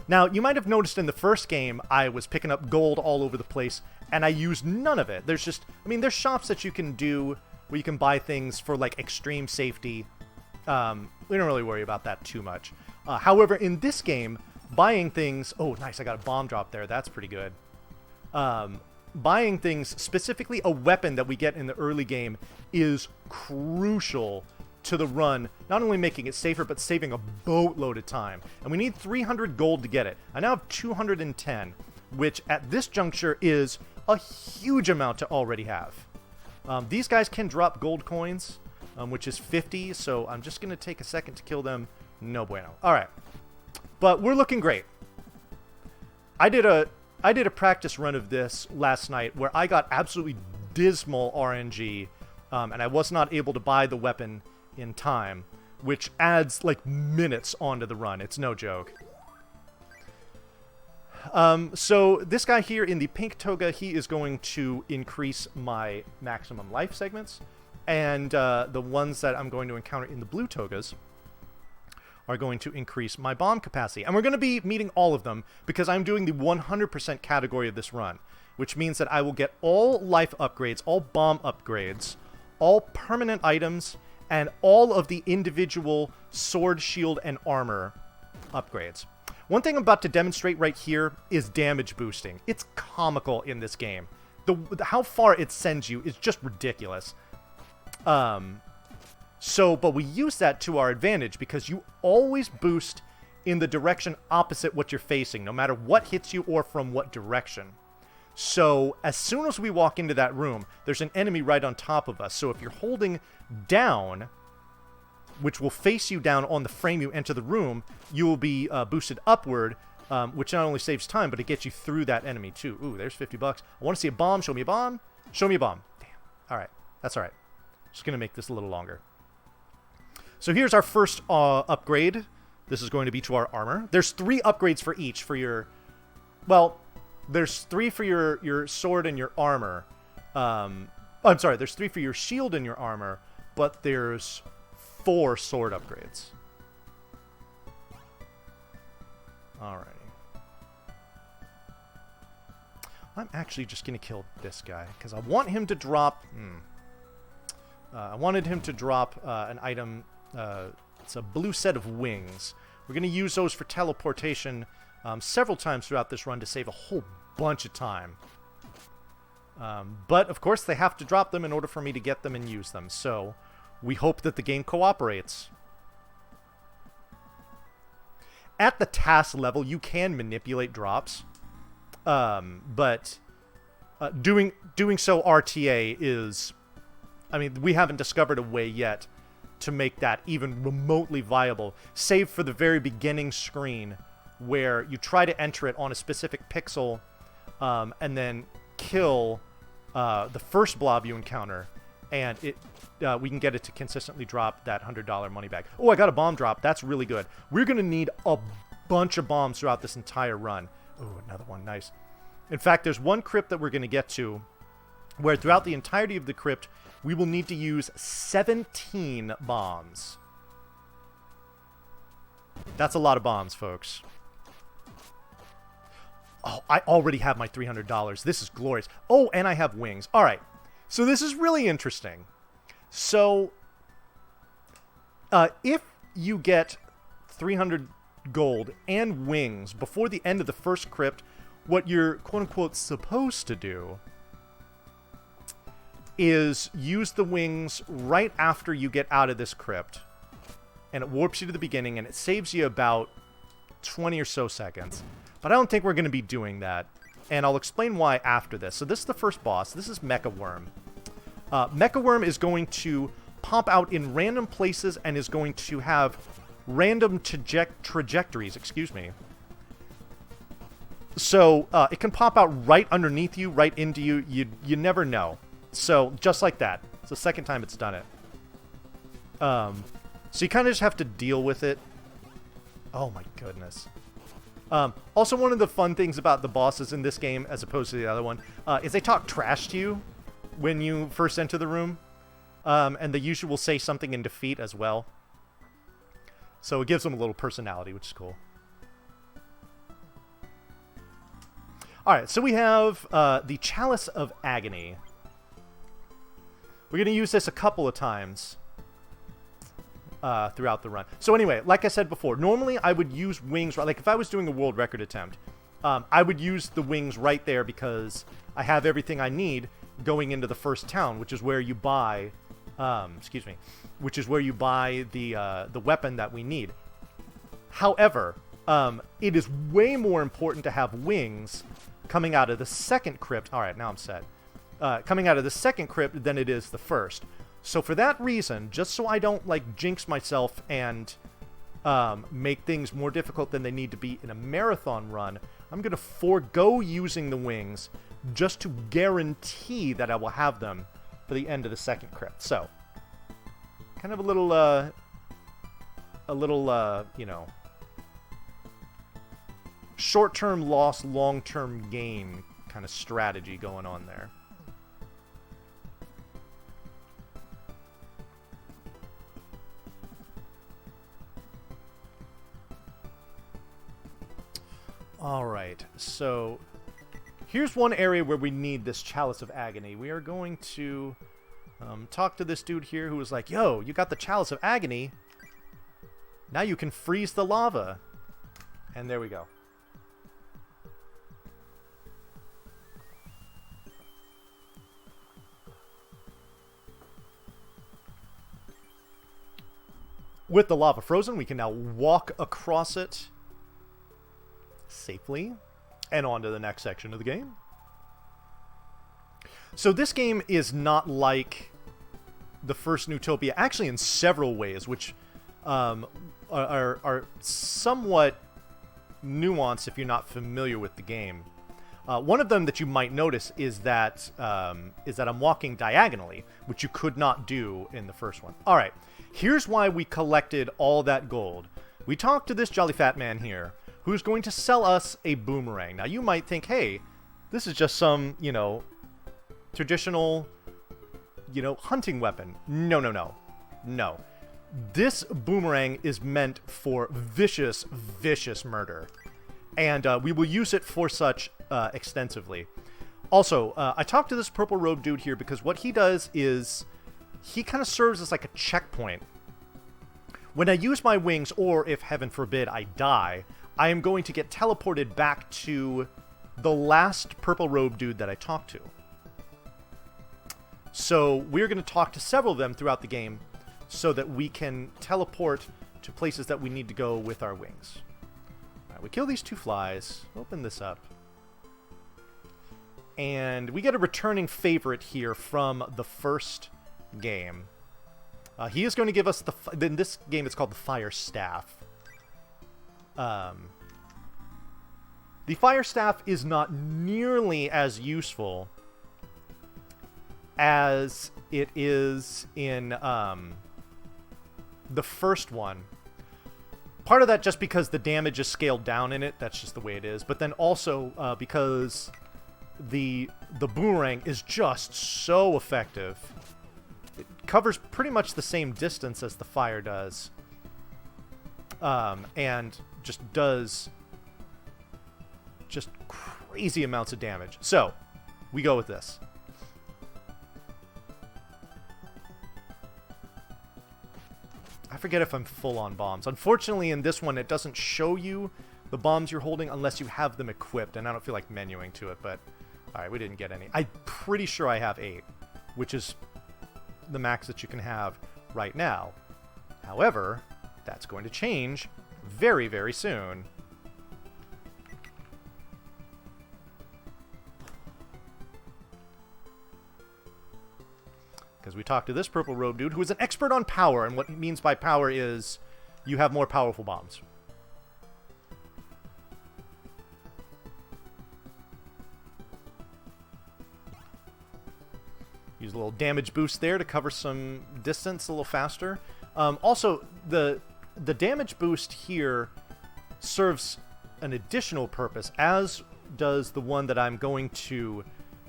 now, you might have noticed in the first game, I was picking up gold all over the place, and I used none of it. There's just, I mean, there's shops that you can do where you can buy things for, like, extreme safety. We don't really worry about that too much. However, in this game, buying things... Oh, nice, I got a bomb drop there. That's pretty good. Buying things, specifically a weapon that we get in the early game, is crucial to the run, not only making it safer, but saving a boatload of time. And we need 300 gold to get it. I now have 210, which at this juncture is a huge amount to already have. These guys can drop gold coins, which is 50, so I'm just going to take a second to kill them. No bueno. All right. But we're looking great. I did a practice run of this last night where I got absolutely dismal RNG, and I was not able to buy the weapon in time, which adds like minutes onto the run. It's no joke. So this guy here in the pink toga, he is going to increase my maximum life segments, and the ones that I'm going to encounter in the blue togas are going to increase my bomb capacity. And we're going to be meeting all of them because I'm doing the 100% category of this run, which means that I will get all life upgrades, all bomb upgrades, all permanent items, and all of the individual sword, shield, and armor upgrades. One thing I'm about to demonstrate right here is damage boosting. It's comical in this game. How far it sends you is just ridiculous. But we use that to our advantage because you always boost in the direction opposite what you're facing, no matter what hits you or from what direction. So as soon as we walk into that room, there's an enemy right on top of us. So if you're holding down, which will face you down on the frame you enter the room, you will be boosted upward, which not only saves time, but it gets you through that enemy too. Ooh, there's 50 bucks. I want to see a bomb. Show me a bomb. Show me a bomb. Damn. All right. That's all right. Just going to make this a little longer. So here's our first upgrade. This is going to be to our armor. There's 3 upgrades for each for your... Well, there's 3 for your sword and your armor. I'm sorry, there's 3 for your shield and your armor. but there's 4 sword upgrades. Alrighty. I'm actually just going to kill this guy, because I want him to drop... I wanted him to drop an item. It's a blue set of wings. We're going to use those for teleportation several times throughout this run to save a whole bunch of time. But, of course, they have to drop them in order for me to get them and use them. So, we hope that the game cooperates. At the task level, you can manipulate drops. But doing so RTA is... I mean, we haven't discovered a way yet to make that even remotely viable, save for the very beginning screen where you try to enter it on a specific pixel and then kill the first blob you encounter, and we can get it to consistently drop that $100 money back. Oh, I got a bomb drop. That's really good. We're going to need a bunch of bombs throughout this entire run. Oh, another one. Nice. In fact, there's one crypt that we're going to get to where throughout the entirety of the crypt, we will need to use 17 bombs. That's a lot of bombs, folks. Oh, I already have my $300. This is glorious. Oh, and I have wings. All right. So this is really interesting. So, if you get 300 gold and wings before the end of the first crypt, what you're quote-unquote supposed to do is use the wings right after you get out of this crypt, and it warps you to the beginning, and it saves you about 20 or so seconds. But I don't think we're going to be doing that, and I'll explain why after this. So this is the first boss. This is Mecha Worm. Mecha Worm is going to pop out in random places and is going to have random trajectories, excuse me. So it can pop out right underneath you, right into you. You never know. So just like that. It's the second time it's done it. So you kind of just have to deal with it. Oh my goodness. Also, one of the fun things about the bosses in this game, as opposed to the other one, is they talk trash to you when you first enter the room. And they usually will say something in defeat as well. So it gives them a little personality, which is cool. Alright, so we have the Chalice of Agony. We're going to use this a couple of times throughout the run. So anyway, like I said before, normally I would use wings, like if I was doing a world record attempt, I would use the wings right there because I have everything I need going into the first town, which is where you buy, which is where you buy the weapon that we need. However, it is way more important to have wings coming out of the second crypt. All right, now I'm set. Coming out of the second crypt than it is the first. So for that reason, just so I don't like jinx myself and make things more difficult than they need to be in a marathon run, I'm going to forego using the wings just to guarantee that I will have them for the end of the second crypt. So, kind of a little, you know, short-term loss, long-term gain kind of strategy going on there. Alright, so here's one area where we need this Chalice of Agony. We are going to talk to this dude here who was like, yo, you got the Chalice of Agony. Now you can freeze the lava. And there we go. With the lava frozen, we can now walk across it safely and on to the next section of the game. So this game is not like the first Neutopia, actually in several ways, which are somewhat nuanced if you're not familiar with the game. One of them that you might notice is that I'm walking diagonally, which you could not do in the first one. All right, here's why we collected all that gold. We talked to this jolly fat man here, who's going to sell us a boomerang. Now, you might think, hey, this is just some, you know, traditional, you know, hunting weapon. No, no, no. No. This boomerang is meant for vicious, vicious murder. And we will use it for such extensively. Also, I talked to this purple robe dude here because what he does is he kind of serves as like a checkpoint. When I use my wings, or if heaven forbid I die, I am going to get teleported back to the last purple robe dude that I talked to. So we're going to talk to several of them throughout the game so that we can teleport to places that we need to go with our wings. All right, we kill these 2 flies, open this up. And we get a returning favorite here from the first game. He is going to give us in this game it's called the Fire Staff. The Fire Staff is not nearly as useful as it is in the first one. Part of that just because the damage is scaled down in it, that's just the way it is. But then also because the boomerang is just so effective. It covers pretty much the same distance as the fire does. And just does just crazy amounts of damage. So, we go with this. I forget if I'm full on bombs. Unfortunately, in this one, it doesn't show you the bombs you're holding unless you have them equipped, and I don't feel like menuing to it, but alright, we didn't get any. I'm pretty sure I have 8, which is the max that you can have right now. However, that's going to change very, very soon. Because we talked to this purple robe dude who is an expert on power, and what it means by power is you have more powerful bombs. Use a little damage boost there to cover some distance a little faster. Also, the damage boost here serves an additional purpose, as does the one that I'm going to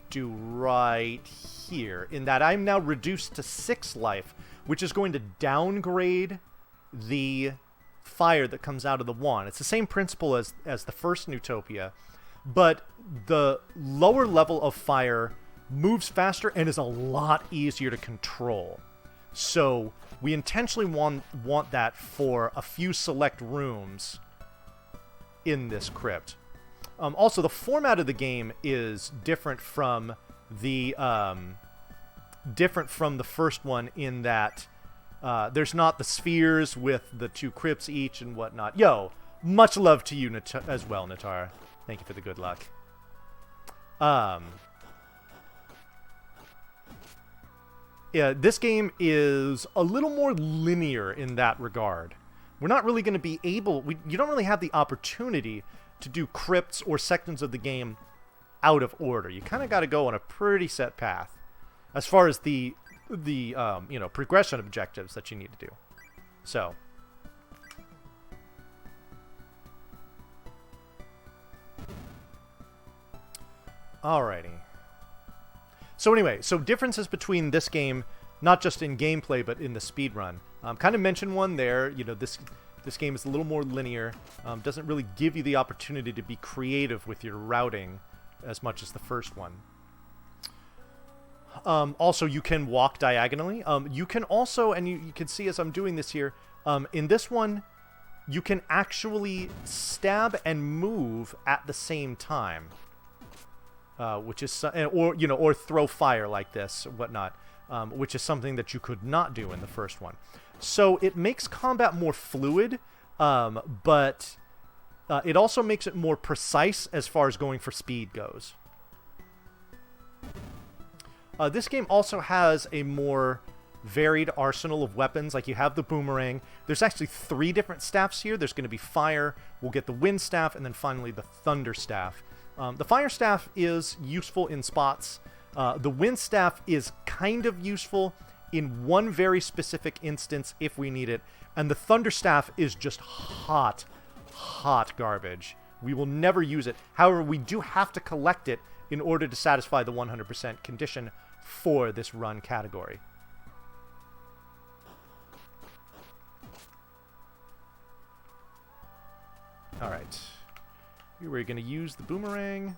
do right here, in that I'm now reduced to 6 life, which is going to downgrade the fire that comes out of the wand. It's the same principle as the first Neutopia, but the lower level of fire moves faster and is a lot easier to control. So we intentionally want that for a few select rooms in this crypt. Also, the format of the game is different from the first one in that there's not the spheres with the 2 crypts each and whatnot. Yo, much love to you as well, Natara. Thank you for the good luck. Yeah, this game is a little more linear in that regard. We're not really going to be able... you don't really have the opportunity to do crypts or sections of the game out of order. You kind of got to go on a pretty set path as far as the progression objectives that you need to do. So... alrighty. So anyway, differences between this game, not just in gameplay, but in the speedrun. Kind of mentioned one there. You know, this game is a little more linear. Doesn't really give you the opportunity to be creative with your routing as much as the first one. Also, you can walk diagonally. You can also, and you can see as I'm doing this here, in this one, you can actually stab and move at the same time. Which is, or throw fire like this, whatnot, which is something that you could not do in the first one. So it makes combat more fluid, but it also makes it more precise as far as going for speed goes. This game also has a more varied arsenal of weapons. Like, you have the boomerang. There's actually 3 different staffs here. There's going to be fire, we'll get the wind staff, and then finally the thunder staff. The fire staff is useful in spots. The wind staff is kind of useful in one very specific instance if we need it. And the thunder staff is just hot garbage. We will never use it. However, we do have to collect it in order to satisfy the 100% condition for this run category. We're going to use the boomerang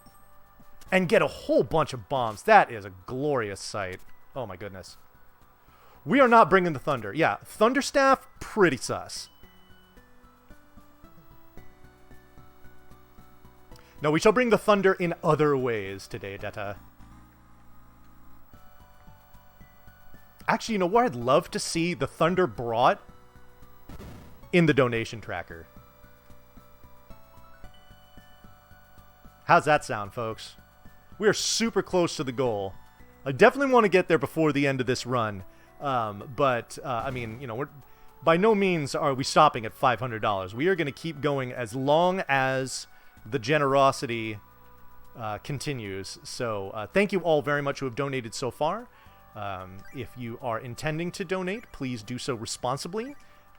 and get a whole bunch of bombs. That is a glorious sight. Oh my goodness. We are not bringing the thunder. Yeah, Thunderstaff, pretty sus. No, we shall bring the thunder in other ways today, Detta. Actually, you know what I'd love to see the thunder brought? In the donation tracker. How's that sound, folks? We are super close to the goal. I definitely want to get there before the end of this run. I mean, you know, we're by no means are we stopping at $500. We are going to keep going as long as the generosity continues. So thank you all very much who have donated so far. If you are intending to donate, please do so responsibly.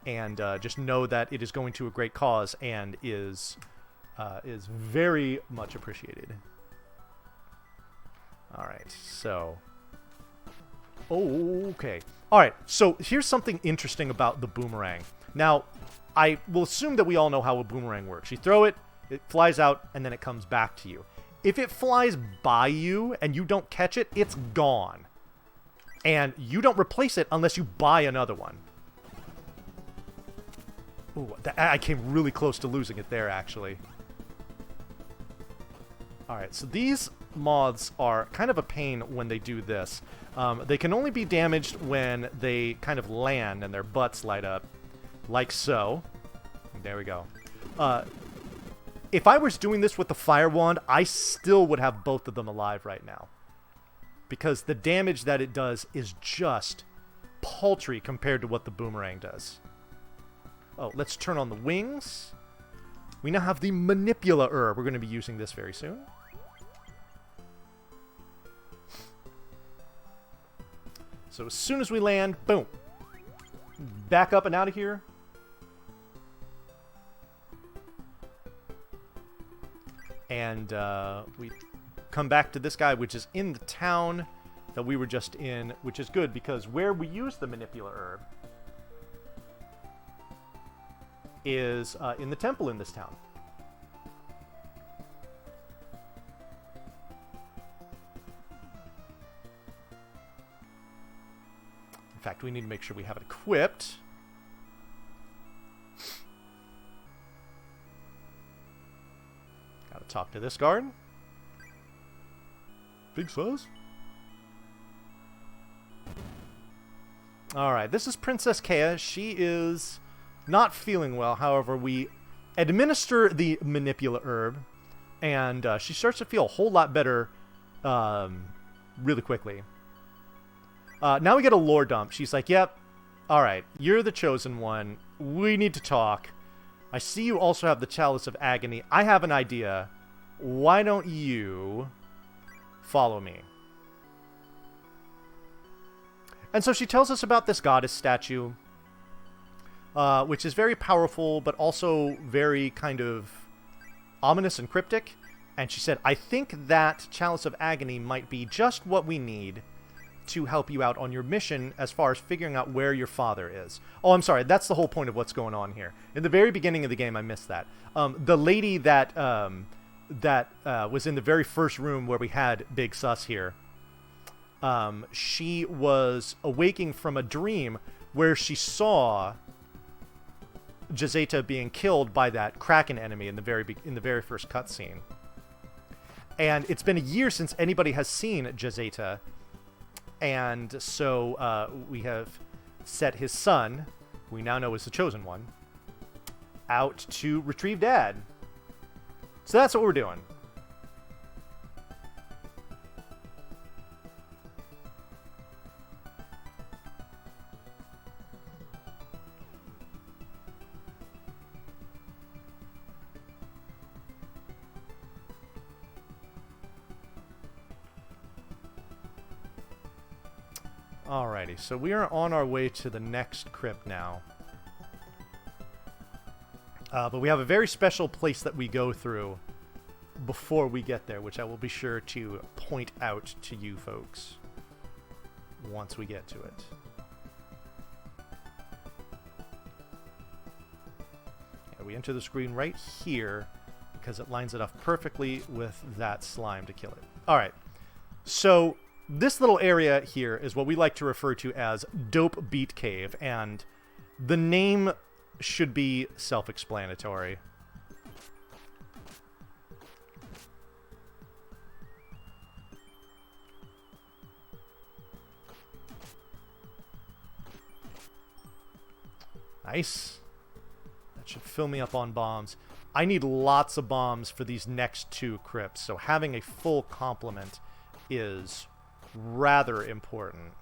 And just know that it is going to a great cause and is very much appreciated. All right, so... Okay. All right, so here's something interesting about the boomerang. Now, I will assume that we all know how a boomerang works. You throw it, it flies out, and then it comes back to you. If it flies by you and you don't catch it, it's gone. And you don't replace it unless you buy another one. Ooh, I came really close to losing it there, actually. Alright, so these moths are kind of a pain when they do this. They can only be damaged when they kind of land and their butts light up. Like so. There we go. If I was doing this with the fire wand, I still would have both of them alive right now. Because the damage that it does is just paltry compared to what the boomerang does. Oh, let's turn on the wings. We now have the Manipula Herb. We're going to be using this very soon. So as soon as we land, boom. Back up and out of here. And we come back to this guy, which is in the town that we were just in, which is good because where we use the Manipula Herb is in the temple in this town. In fact, we need to make sure we have it equipped. Gotta talk to this guard. Big sus. Alright, this is Princess Kea. She is not feeling well. However, we administer the Manipula Herb, and she starts to feel a whole lot better really quickly. Now we get a lore dump. She's like, yep, alright, you're the chosen one. We need to talk. I see you also have the Chalice of Agony. I have an idea. Why don't you follow me? And so she tells us about this goddess statue, which is very powerful, but also very kind of ominous and cryptic. And she said, I think that Chalice of Agony might be just what we need to help you out on your mission as far as figuring out where your father is. Oh, I'm sorry. That's the whole point of what's going on here. In the very beginning of the game, I missed that. The lady that was in the very first room where we had Big Sus here, she was awaking from a dream where she saw Jazeta being killed by that Kraken enemy in the very first cutscene. And it's been a year since anybody has seen Jazeta. And so we have set his son, who we now know is the Chosen One, out to retrieve Dad. So that's what we're doing. Alrighty, so we are on our way to the next crypt now. But we have a very special place that we go through before we get there, which I will be sure to point out to you folks once we get to it. Yeah, we enter the screen right here, because it lines it up perfectly with that slime to kill it. All right. So this little area here is what we like to refer to as Dope Beat Cave, and the name should be self-explanatory. Nice. That should fill me up on bombs. I need lots of bombs for these next 2 crypts, so having a full complement is rather important.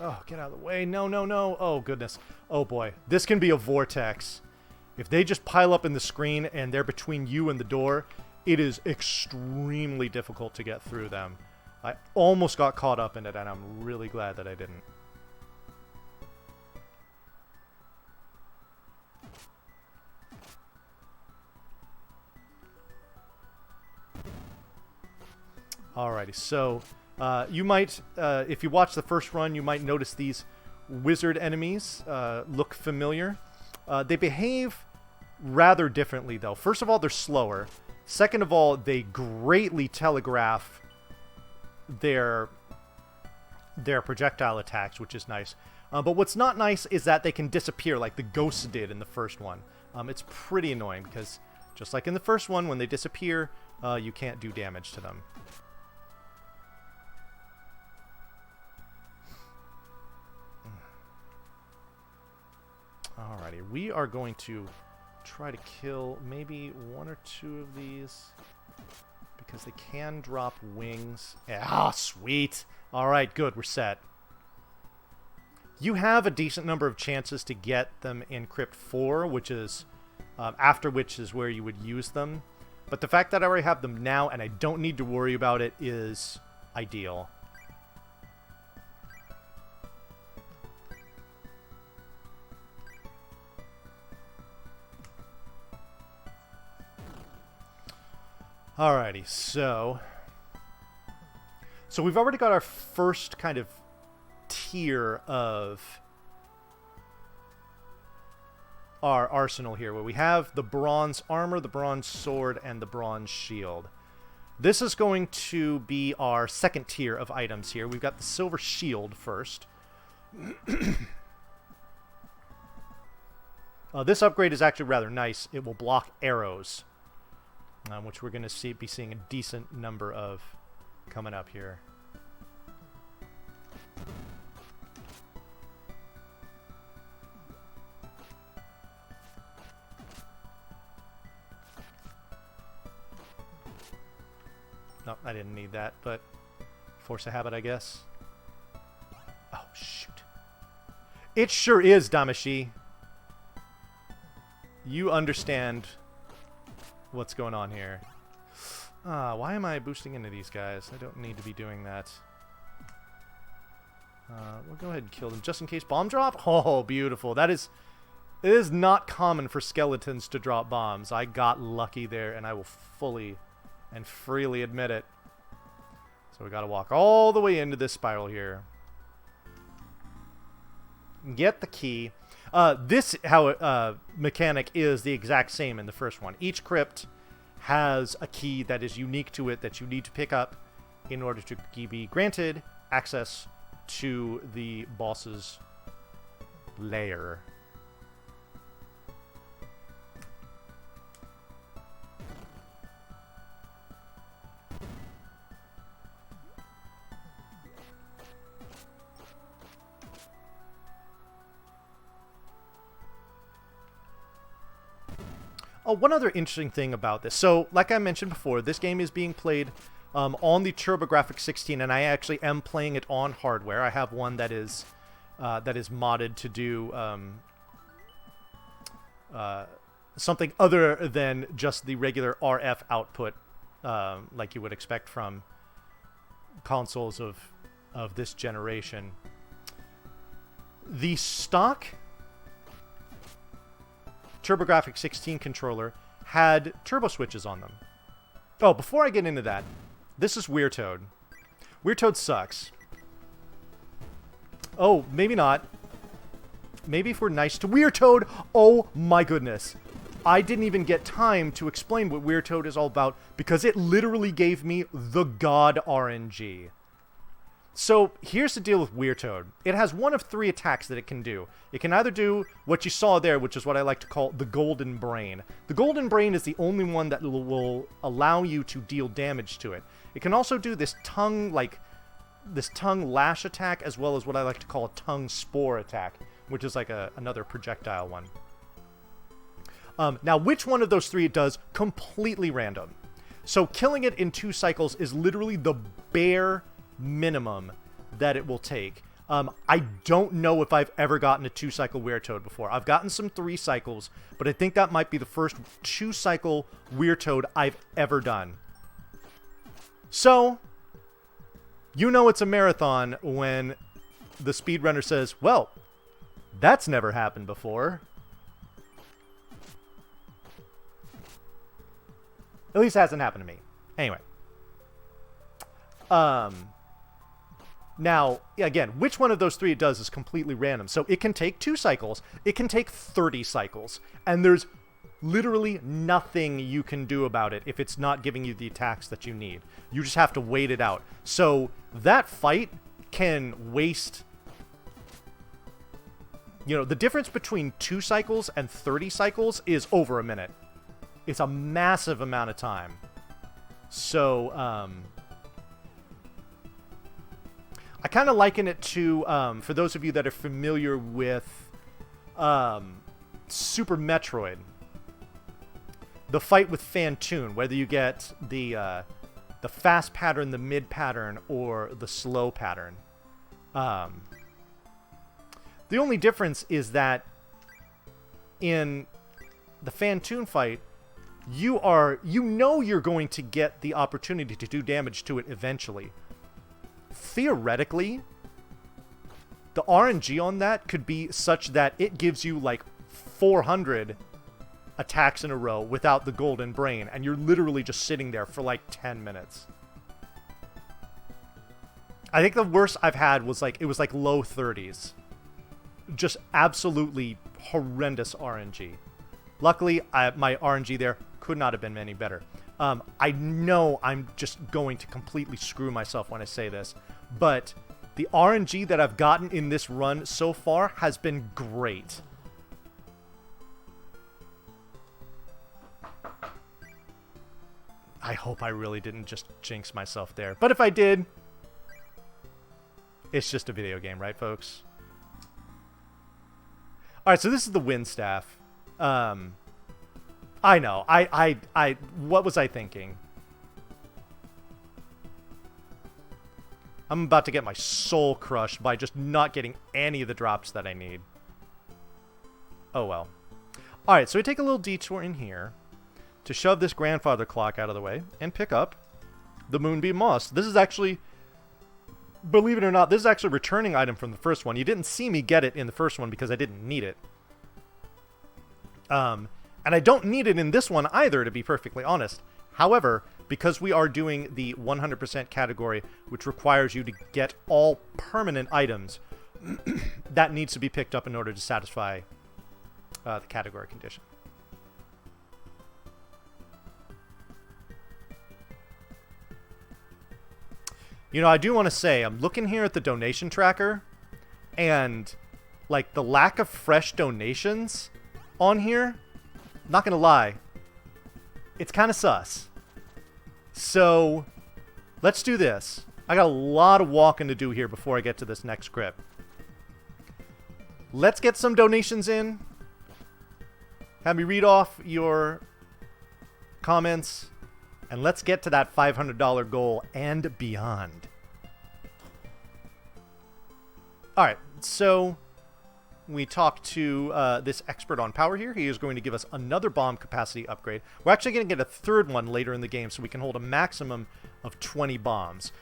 Oh, get out of the way. No, no, no. Oh, goodness. Oh, boy. This can be a vortex. If they just pile up in the screen and they're between you and the door, it is extremely difficult to get through them. I almost got caught up in it, and I'm really glad that I didn't. Alrighty, so you might, if you watch the first run, you might notice these wizard enemies look familiar. They behave rather differently, though. First of all, they're slower. Second of all, they greatly telegraph their projectile attacks, which is nice. But what's not nice is that they can disappear like the ghosts did in the first one. It's pretty annoying because just like in the first one, when they disappear, you can't do damage to them. Alrighty, we are going to try to kill maybe 1 or 2 of these because they can drop wings. Ah, sweet. Alright, good, we're set. You have a decent number of chances to get them in Crypt 4, which is after which is where you would use them. But the fact that I already have them now and I don't need to worry about it is ideal. Alrighty, so we've already got our first kind of tier of our arsenal here, where we have the bronze armor, the bronze sword, and the bronze shield. This is going to be our second tier of items here. We've got the silver shield first. This upgrade is actually rather nice. It will block arrows. Which we're going to be seeing a decent number of coming up here. No, I didn't need that, but force of habit, I guess. Oh, shoot. It sure is, Damashi. You understand what's going on here. Why am I boosting into these guys? I don't need to be doing that. We'll go ahead and kill them just in case bomb drop. Oh, beautiful. It is not common for skeletons to drop bombs. I got lucky there, and I will fully and freely admit it. So we got to walk all the way into this spiral here. Get the key. This mechanic is the exact same in the first one. Each crypt has a key that is unique to it that you need to pick up in order to be granted access to the boss's lair. Oh, one other interesting thing about this. So, like I mentioned before, this game is being played on the TurboGrafx 16, and I actually am playing it on hardware. I have one that is modded to do something other than just the regular RF output, like you would expect from consoles of this generation. The stock TurboGrafx 16 controller had turbo switches on them. Oh, before I get into that, this is Weirtoad. Weirtoad sucks. Oh, maybe not. Maybe if we're nice to Weirtoad. Oh my goodness. I didn't even get time to explain what Weirtoad is all about because it literally gave me the god RNG. So here's the deal with Weirtoad. It has one of 3 attacks that it can do. It can either do what you saw there, which is what I like to call the Golden Brain. The Golden Brain is the only one that will allow you to deal damage to it. It can also do this tongue lash attack, as well as what I like to call a tongue spore attack, which is like another projectile one. Now, which one of those 3 it does, completely random. So killing it in 2 cycles is literally the bare minimum that it will take. I don't know if I've ever gotten a 2-cycle Weirtoad before. I've gotten some 3 cycles, but I think that might be the first 2-cycle Weirtoad I've ever done. So, you know it's a marathon when the speedrunner says, well, that's never happened before. At least it hasn't happened to me. Anyway. Now, again, which one of those 3 it does is completely random. So it can take 2 cycles. It can take 30 cycles. And there's literally nothing you can do about it if it's not giving you the attacks that you need. You just have to wait it out. So that fight can waste... You know, the difference between 2 cycles and 30 cycles is over a minute. It's a massive amount of time. So, I kind of liken it to, for those of you that are familiar with Super Metroid, the fight with Phantoon, whether you get the fast pattern, the mid pattern, or the slow pattern. The only difference is that in the Phantoon fight, you know you're going to get the opportunity to do damage to it eventually. Theoretically, the RNG on that could be such that it gives you like 400 attacks in a row without the Golden Brain, and you're literally just sitting there for like 10 minutes. I think the worst I've had was like, it was like low 30s. Just absolutely horrendous RNG. Luckily, my RNG there could not have been any better. I know I'm just going to completely screw myself when I say this, but the RNG that I've gotten in this run so far has been great. I hope I really didn't just jinx myself there. But if I did, it's just a video game, right, folks? Alright, so this is the wind staff. I know. What was I thinking? I'm about to get my soul crushed by just not getting any of the drops that I need. Oh well. Alright, so we take a little detour in here to shove this grandfather clock out of the way and pick up the Moonbeam Moss. This is actually, believe it or not, this is actually a returning item from the first one. You didn't see me get it in the first one because I didn't need it. And I don't need it in this one either, to be perfectly honest. However, because we are doing the 100% category, which requires you to get all permanent items, that needs to be picked up in order to satisfy the category condition. You know, I do want to say, I'm looking here at the donation tracker, and like the lack of fresh donations on here, not gonna lie, it's kind of sus. So, let's do this. I got a lot of walking to do here before I get to this next crypt. Let's get some donations in. Have me read off your comments, and let's get to that $500 goal and beyond. Alright, so we talked to this expert on power here. He is going to give us another bomb capacity upgrade. We're actually going to get a third one later in the game, so we can hold a maximum of 20 bombs.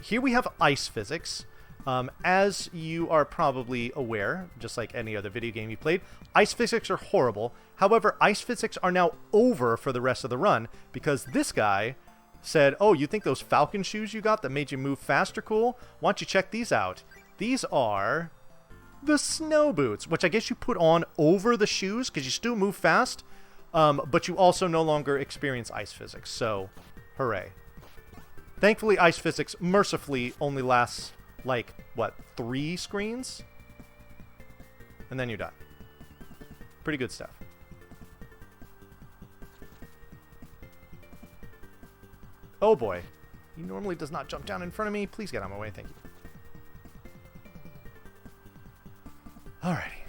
Here we have ice physics. As you are probably aware, just like any other video game you played, ice physics are horrible. However, ice physics are now over for the rest of the run because this guy said, oh, you think those Falcon shoes you got that made you move faster cool? Why don't you check these out? These are the snow boots, which I guess you put on over the shoes because you still move fast, but you also no longer experience ice physics. So, hooray. Thankfully, ice physics mercifully only lasts, like, what, 3 screens? And then you're done. Pretty good stuff. Oh boy. He normally does not jump down in front of me. Please get out of my way. Thank you. Alrighty.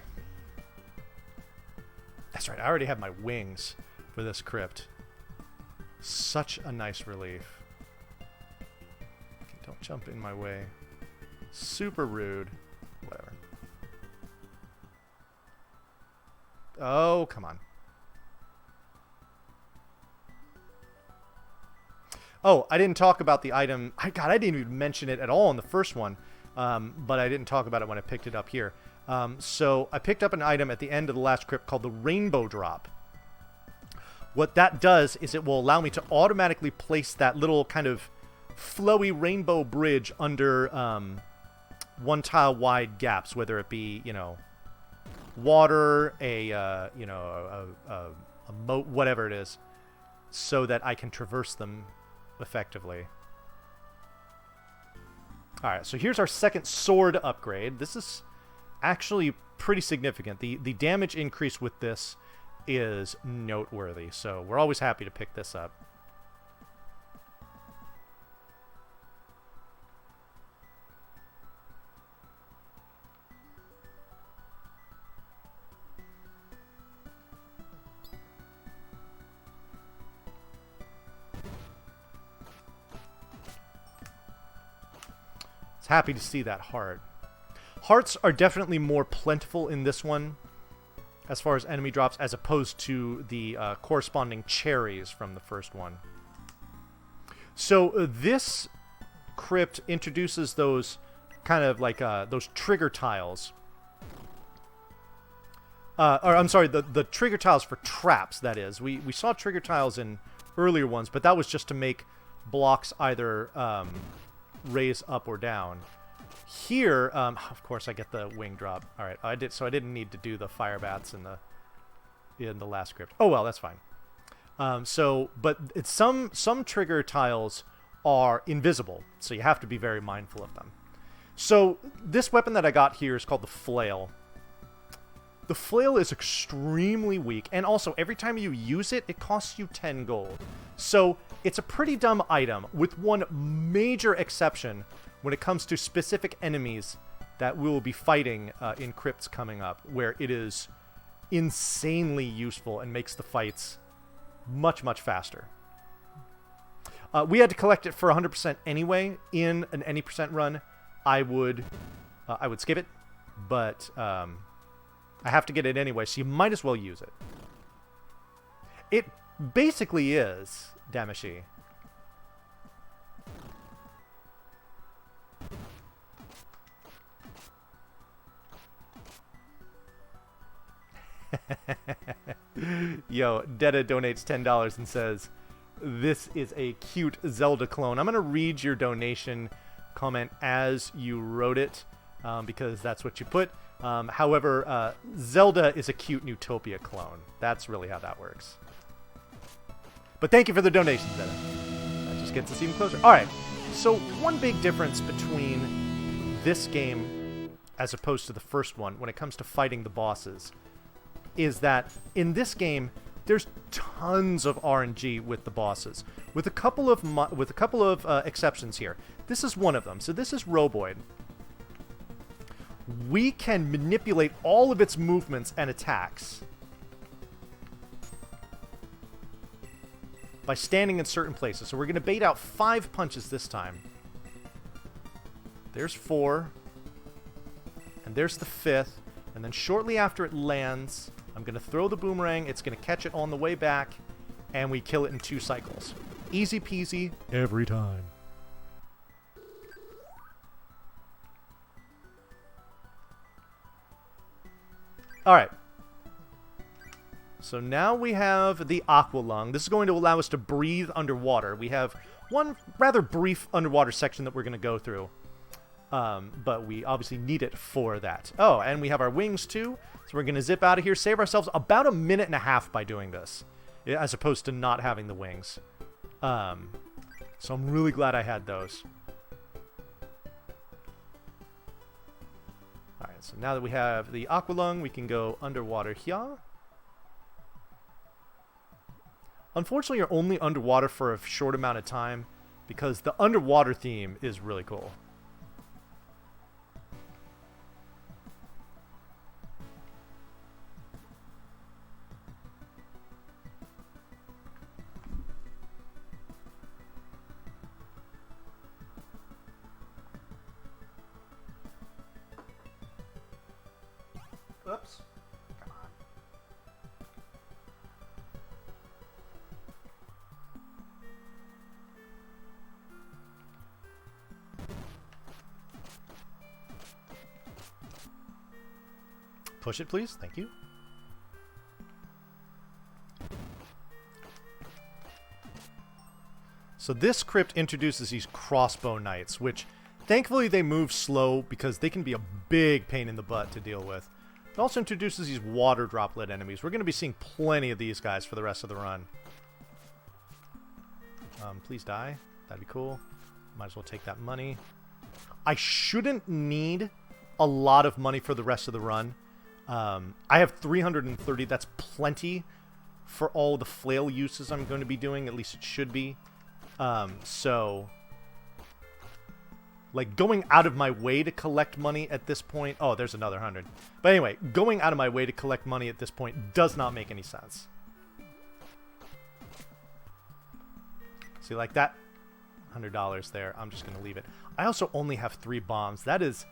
That's right. I already have my wings for this crypt. Such a nice relief. Okay, don't jump in my way. Super rude. Whatever. Oh, come on. Oh, I didn't talk about the item. God, I didn't even mention it at all in the first one, but I didn't talk about it when I picked it up here. So I picked up an item at the end of the last crypt called the Rainbow Drop. What that does is it will allow me to automatically place that little kind of flowy rainbow bridge under one tile wide gaps, whether it be, you know, water, a moat, whatever it is, so that I can traverse them effectively. Alright, so here's our second sword upgrade. This is actually pretty significant. The damage increase with this is noteworthy, so we're always happy to pick this up. Happy to see that heart. Hearts are definitely more plentiful in this one as far as enemy drops as opposed to the corresponding cherries from the first one. So this crypt introduces those kind of like those trigger tiles. Or I'm sorry, the trigger tiles for traps, that is. We saw trigger tiles in earlier ones, but that was just to make blocks either raise up or down. Here, of course, I get the wing drop. All right, I didn't need to do the fire bats in the last script. Oh well, that's fine. But it's some trigger tiles are invisible, so you have to be very mindful of them. So this weapon that I got here is called the flail. The flail is extremely weak, and also every time you use it, it costs you 10 gold. So it's a pretty dumb item, with one major exception when it comes to specific enemies that we will be fighting in crypts coming up, where it is insanely useful and makes the fights much, much faster. We had to collect it for 100% anyway. In an any percent run, I would skip it, but I have to get it anyway, so you might as well use it. It basically is Damashi. Yo, Detta donates $10 and says, "This is a cute Zelda clone." I'm going to read your donation comment as you wrote it, because that's what you put. However, Zelda is a cute Neutopia clone. That's really how that works. But thank you for the donation, Detta. That just gets us even closer. Alright, so one big difference between this game as opposed to the first one when it comes to fighting the bosses is that in this game, there's tons of RNG with the bosses, with a couple of exceptions here. This is one of them. So this is Roboid. We can manipulate all of its movements and attacks by standing in certain places. So we're going to bait out 5 punches this time. There's 4. And there's the 5th. And then shortly after it lands, I'm going to throw the boomerang. It's going to catch it on the way back. And we kill it in 2 cycles. Easy peasy every time. All right. So now we have the aqua lung. This is going to allow us to breathe underwater. We have one rather brief underwater section that we're going to go through. But we obviously need it for that. Oh, and we have our wings too. So we're going to zip out of here, save ourselves about 1.5 minutes by doing this, as opposed to not having the wings. So I'm really glad I had those. Alright, so now that we have the aqua lung, we can go underwater here. Unfortunately, you're only underwater for a short amount of time because the underwater theme is really cool. Oops. Come on. Push it, please. Thank you. So this crypt introduces these crossbow knights, which thankfully they move slow because they can be a big pain in the butt to deal with. It also introduces these water droplet enemies. We're going to be seeing plenty of these guys for the rest of the run. Please die. That'd be cool. Might as well take that money. I shouldn't need a lot of money for the rest of the run. I have 330. That's plenty for all the flail uses I'm going to be doing. At least it should be. So... like, going out of my way to collect money at this point... oh, there's another 100. But anyway, going out of my way to collect money at this point does not make any sense. See, like that $100 there, I'm just going to leave it. I also only have 3 bombs. That is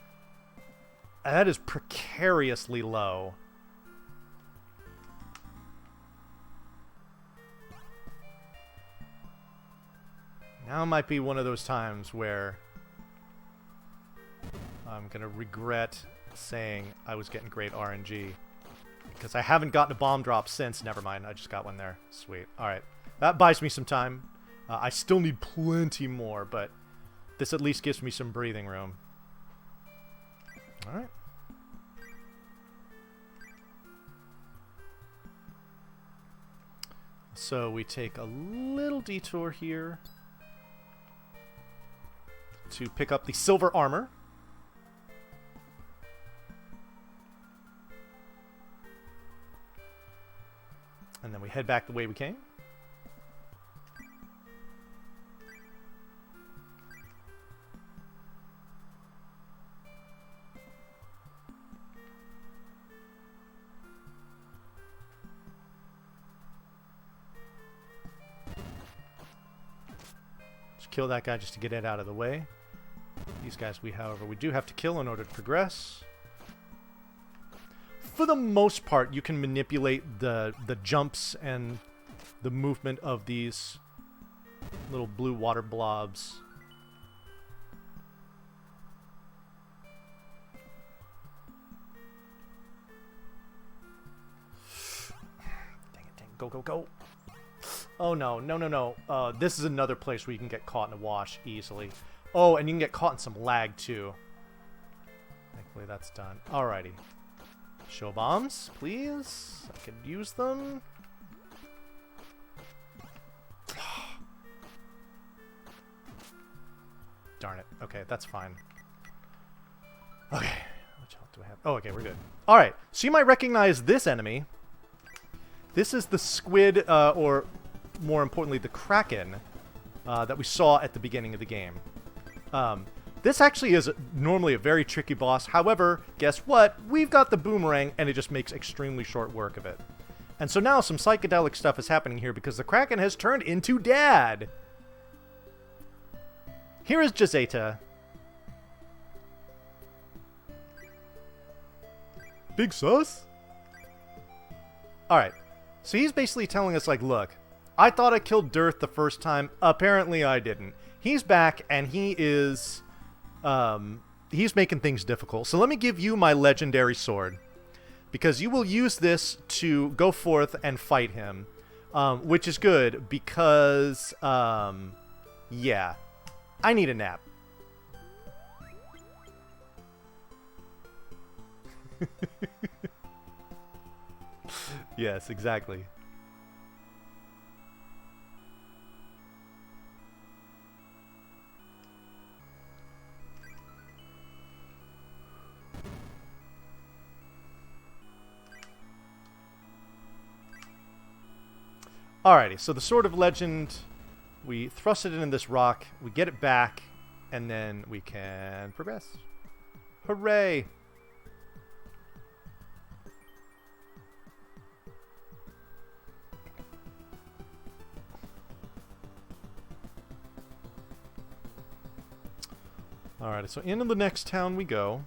precariously low. Now might be one of those times where... I'm going to regret saying I was getting great RNG. Because I haven't gotten a bomb drop since. Never mind, I just got one there. Sweet. Alright. That buys me some time. I still need plenty more, but this at least gives me some breathing room. Alright. So we take a little detour here to pick up the silver armor. And then we head back the way we came. Just kill that guy just to get it out of the way. These guys, however, we do have to kill in order to progress. For the most part, you can manipulate the jumps and the movement of these little blue water blobs. Dang it, dang it. Go, go, go. Oh, no, no, no, no. This is another place where you can get caught in a wash easily. Oh, and you can get caught in some lag, too. Thankfully, that's done. Alrighty. Show bombs, please. I could use them. Darn it. Okay, that's fine. Okay. Which health do I have? Oh, okay, we're good. Alright, so you might recognize this enemy. This is the squid, or more importantly, the kraken that we saw at the beginning of the game. This actually is normally a very tricky boss. However, guess what? We've got the boomerang, and it just makes extremely short work of it. And so now some psychedelic stuff is happening here because the Kraken has turned into Dad. Here is Jazeta. Big sus? Alright. So he's basically telling us, like, look, I thought I killed Dirth the first time. Apparently I didn't. He's back, and he is... he's making things difficult. So let me give you my legendary sword. because you will use this to go forth and fight him, which is good because, yeah, I need a nap. Yes, exactly. Alrighty, so the Sword of Legend, we thrust it in this rock, we get it back, and then we can progress. Hooray! Alrighty, so into the next town we go.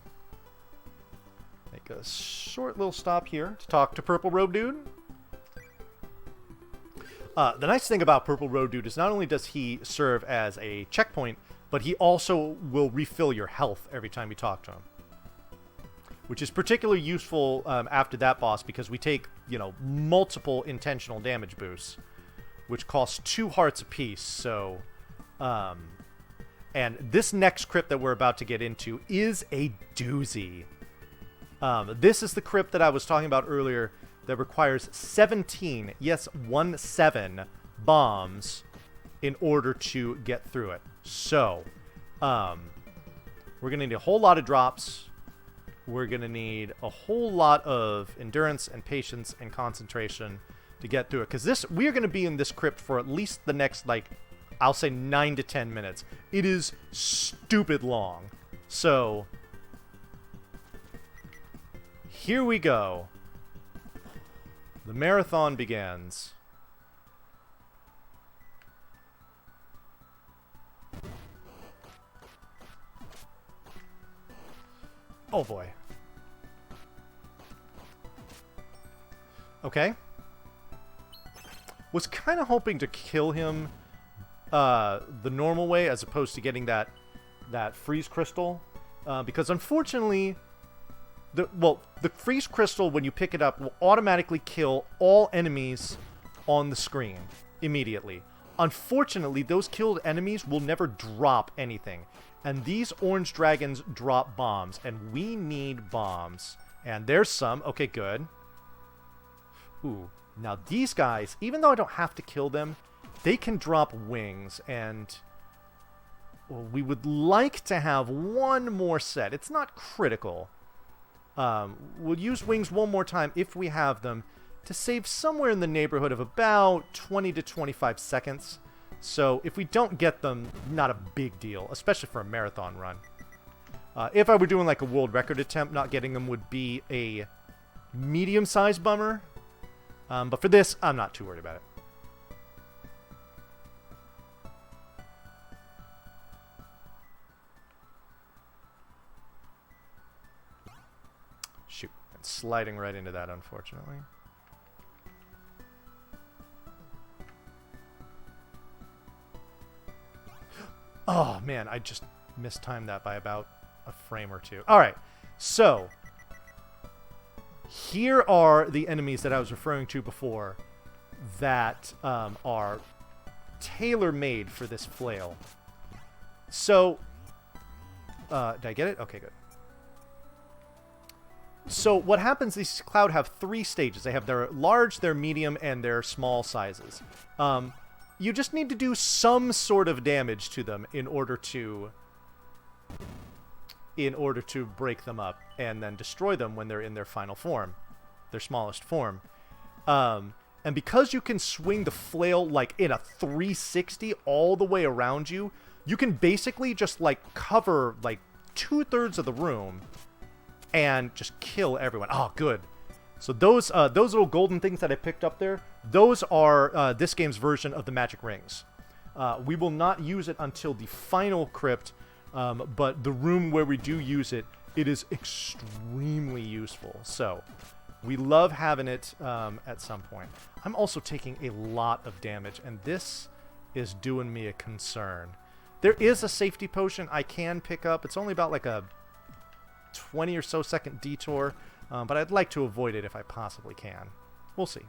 Make a short little stop here to talk to Purple Robe Dude. The nice thing about Purple Road Dude is not only does he serve as a checkpoint, but he also will refill your health every time you talk to him. Which is particularly useful after that boss because we take, you know, multiple intentional damage boosts, which costs 2 hearts apiece, so... and this next crypt that we're about to get into is a doozy. This is the crypt that I was talking about earlier that requires 17, yes, 17 bombs in order to get through it. So, we're going to need a whole lot of drops. We're going to need a whole lot of endurance and patience and concentration to get through it. Because we are going to be in this crypt for at least the next, like, I'll say 9 to 10 minutes. It is stupid long. So, here we go. The marathon begins. Oh boy. Okay. Was kind of hoping to kill him the normal way as opposed to getting that freeze crystal. Because unfortunately... The freeze crystal, when you pick it up, will automatically kill all enemies on the screen immediately. Unfortunately, those killed enemies will never drop anything. And these orange dragons drop bombs, and we need bombs. And there's some. Okay, good. Ooh. Now, these guys, even though I don't have to kill them, they can drop wings, and... well, we would like to have one more set. It's not critical. We'll use wings one more time if we have them to save somewhere in the neighborhood of about 20 to 25 seconds. So if we don't get them, not a big deal, especially for a marathon run. If I were doing like a world record attempt, not getting them would be a medium-sized bummer. But for this, I'm not too worried about it. Shoot. And sliding right into that, unfortunately. Oh, man, I just mistimed that by about a frame or two. All right, so here are the enemies that I was referring to before that are tailor-made for this flail. So, did I get it? Okay, good. So what happens, these Cloud have 3 stages. They have their large, their medium, and their small sizes. You just need to do some sort of damage to them in order to break them up and then destroy them when they're in their final form, their smallest form. And because you can swing the flail like in a 360 all the way around you, you can basically just like cover like 2/3 of the room and just kill everyone. Oh, good. So those little golden things that I picked up there, those are this game's version of the magic rings. We will not use it until the final crypt, but the room where we do use it, it is extremely useful. So we love having it at some point. I'm also taking a lot of damage, and this is doing me a concern. There is a safety potion I can pick up. It's only about like a 20 or so second detour, but I'd like to avoid it if I possibly can. We'll see.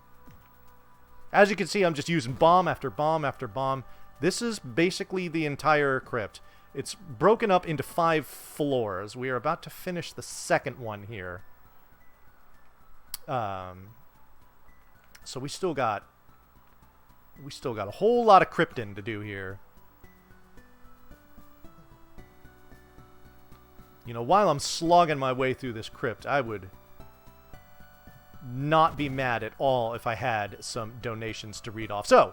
As you can see, I'm just using bomb after bomb after bomb. This is basically the entire crypt. It's broken up into 5 floors. We are about to finish the second one here. So we still got a whole lot of crypting to do here. You know, while I'm slogging my way through this crypt, I would not be mad at all if I had some donations to read off. So,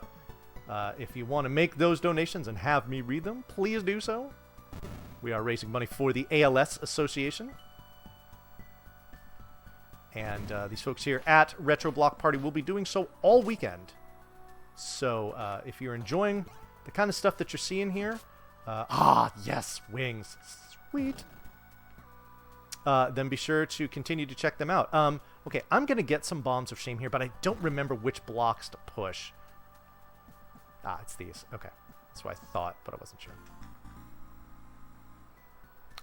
if you want to make those donations and have me read them, please do so. We are raising money for the ALS Association. And these folks here at Retro Block Party will be doing so all weekend. So, if you're enjoying the kind of stuff that you're seeing here... yes, wings. Sweet. Then be sure to continue to check them out. Okay, I'm going to get some bombs of shame here, but I don't remember which blocks to push. It's these. Okay. That's what I thought, but I wasn't sure.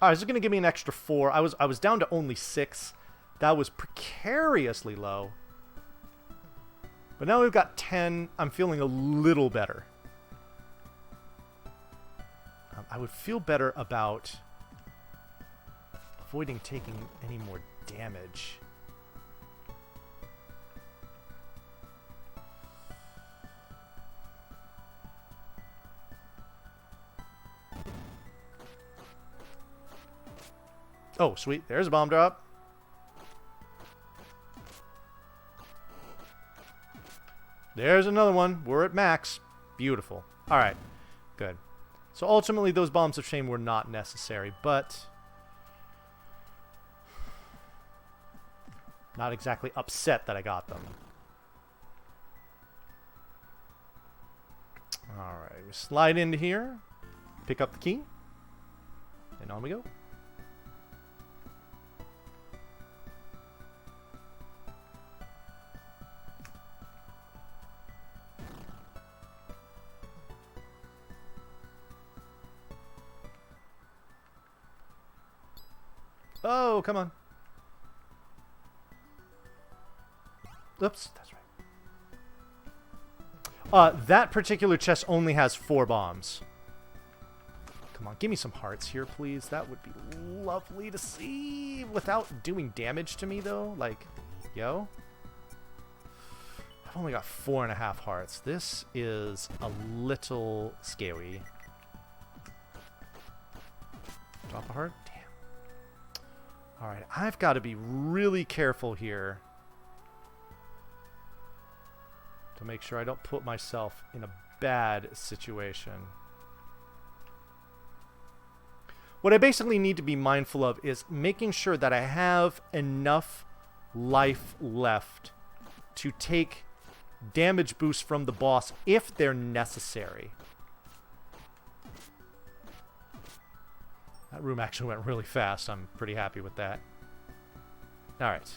Alright, this is going to give me an extra 4. I was down to only 6. That was precariously low. But now we've got 10. I'm feeling a little better. I would feel better about avoiding taking any more damage. Oh, sweet. There's a bomb drop. There's another one. We're at max. Beautiful. All right. Good. So ultimately, those bombs of shame were not necessary, but... not exactly upset that I got them. Alright, we slide into here, pick up the key, and on we go. Oh, come on. Oops, that's right. That particular chest only has 4 bombs. Come on, give me some hearts here, please. That would be lovely to see. Without doing damage to me, though. Like, yo. I've only got 4.5 hearts. This is a little scary. Drop a heart? Damn. Alright, I've got to be really careful here to make sure I don't put myself in a bad situation. What I basically need to be mindful of is making sure that I have enough life left to take damage boosts from the boss if they're necessary. That room actually went really fast. I'm pretty happy with that. Alright.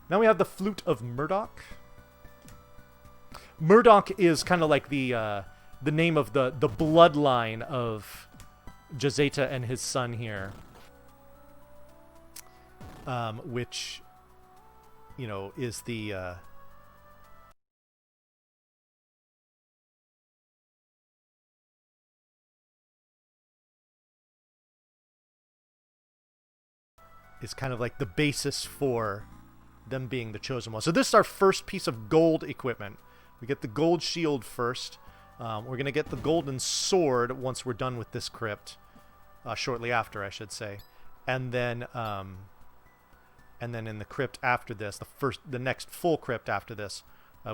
Now we have the Flute of Murdoch. Murdoch is kind of like the name of the bloodline of Jazeta and his son here. Which, you know, is the... is kind of like the basis for them being the chosen one. So this is our first piece of gold equipment. We get the gold shield first. We're going to get the golden sword once we're done with this crypt. Shortly after, I should say. And then in the crypt after this, the next full crypt after this,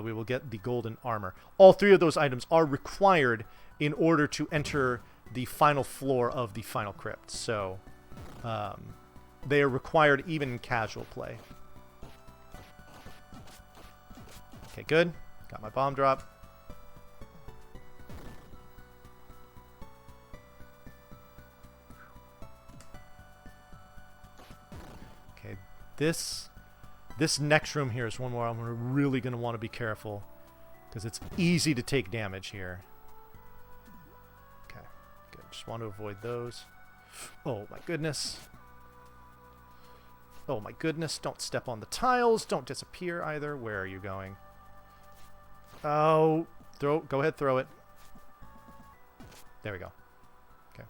we will get the golden armor. All 3 of those items are required in order to enter the final floor of the final crypt. So they are required even in casual play. Okay, good. Got my bomb drop. Okay, this next room here is one where I'm really going to want to be careful. Because it's easy to take damage here. Okay, good. Just want to avoid those. Oh my goodness. Oh my goodness. Don't step on the tiles. Don't disappear either. Where are you going? Oh, go ahead, throw it. There we go. Okay.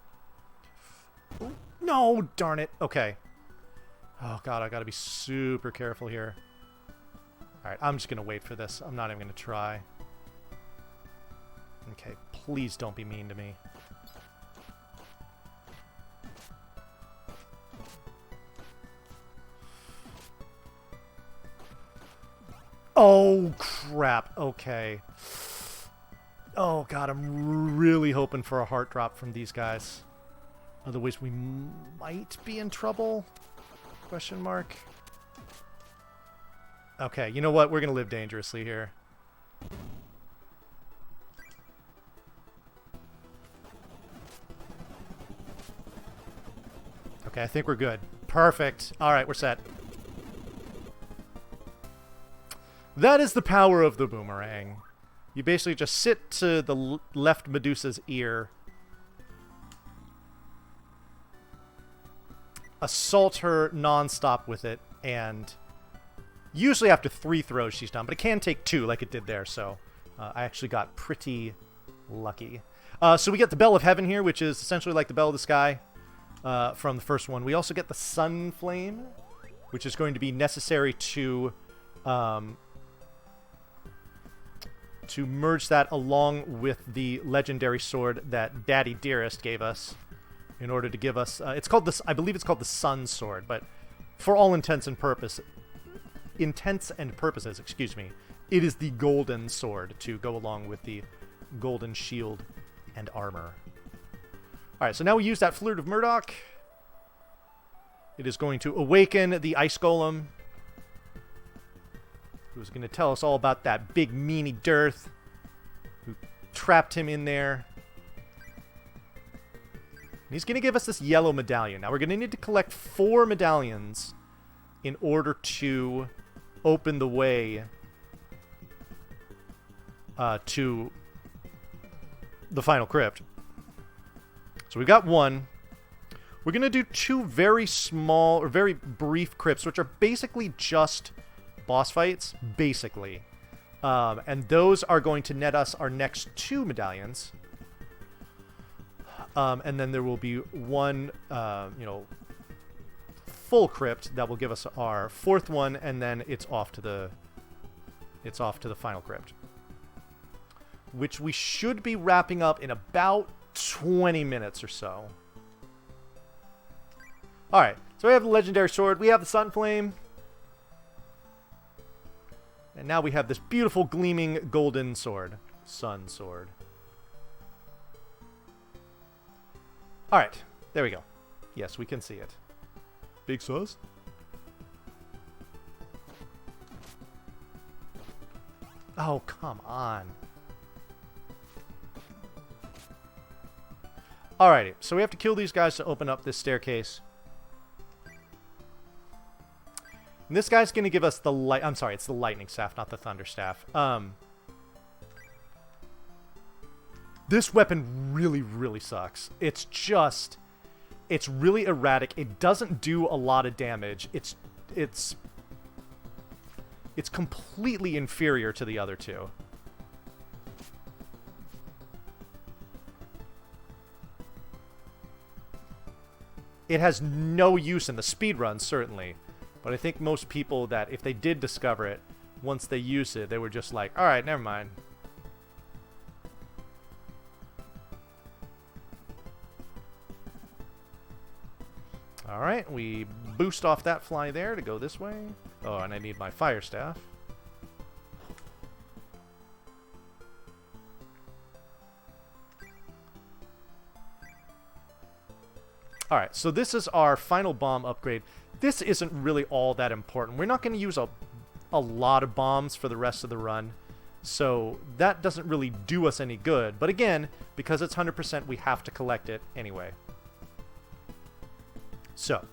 Ooh, no, darn it. Okay. Oh god, I gotta be super careful here. Alright, I'm just gonna wait for this. I'm not even gonna try. Okay, please don't be mean to me. Oh, crap. Okay. Oh, God, I'm really hoping for a heart drop from these guys. Otherwise, we might be in trouble? Question mark. Okay, you know what? We're going to live dangerously here. Okay, I think we're good. Perfect. All right, we're set. That is the power of the boomerang. You basically just sit to the left Medusa's ear, assault her non-stop with it, and usually after 3 throws she's done, but it can take 2 like it did there, so I actually got pretty lucky. So we get the Bell of Heaven here, which is essentially like the Bell of the Sky from the first one. We also get the Sun Flame, which is going to be necessary to merge that along with the legendary sword that Daddy Dearest gave us in order to give us... it's called this. I believe it's called the Sun Sword, but for all intents and purposes, excuse me, it is the golden sword to go along with the golden shield and armor. Alright, so now we use that Flute of Murdoch. It is going to awaken the Ice Golem, who's going to tell us all about that big meanie Dearth who trapped him in there. And he's going to give us this yellow medallion. Now we're going to need to collect 4 medallions in order to open the way to the final crypt. So we've got 1. We're going to do 2 very small or very brief crypts, which are basically just boss fights, basically. And those are going to net us our next 2 medallions. And then there will be 1, full crypt that will give us our 4th one, and then it's off to the final crypt, which we should be wrapping up in about 20 minutes or so. All right, so we have the legendary sword, we have the Sun Flame. And now we have this beautiful gleaming golden sword. Sun sword. Alright, there we go. Yes, we can see it. Big sauce. Oh, come on. Alrighty, so we have to kill these guys to open up this staircase. And this guy's going to give us the light... I'm sorry, it's the lightning staff, not the thunder staff. This weapon really, really sucks. It's just... It's really erratic. It doesn't do a lot of damage. It's completely inferior to the other 2. It has no use in the speedrun, certainly. But I think most people that, if they did discover it, once they use it, they were just like, alright, never mind. Alright, we boost off that fly there to go this way. Oh, and I need my fire staff. Alright, so this is our final bomb upgrade. This isn't really all that important. We're not going to use a lot of bombs for the rest of the run, so that doesn't really do us any good. But again, because it's 100%, we have to collect it anyway. So,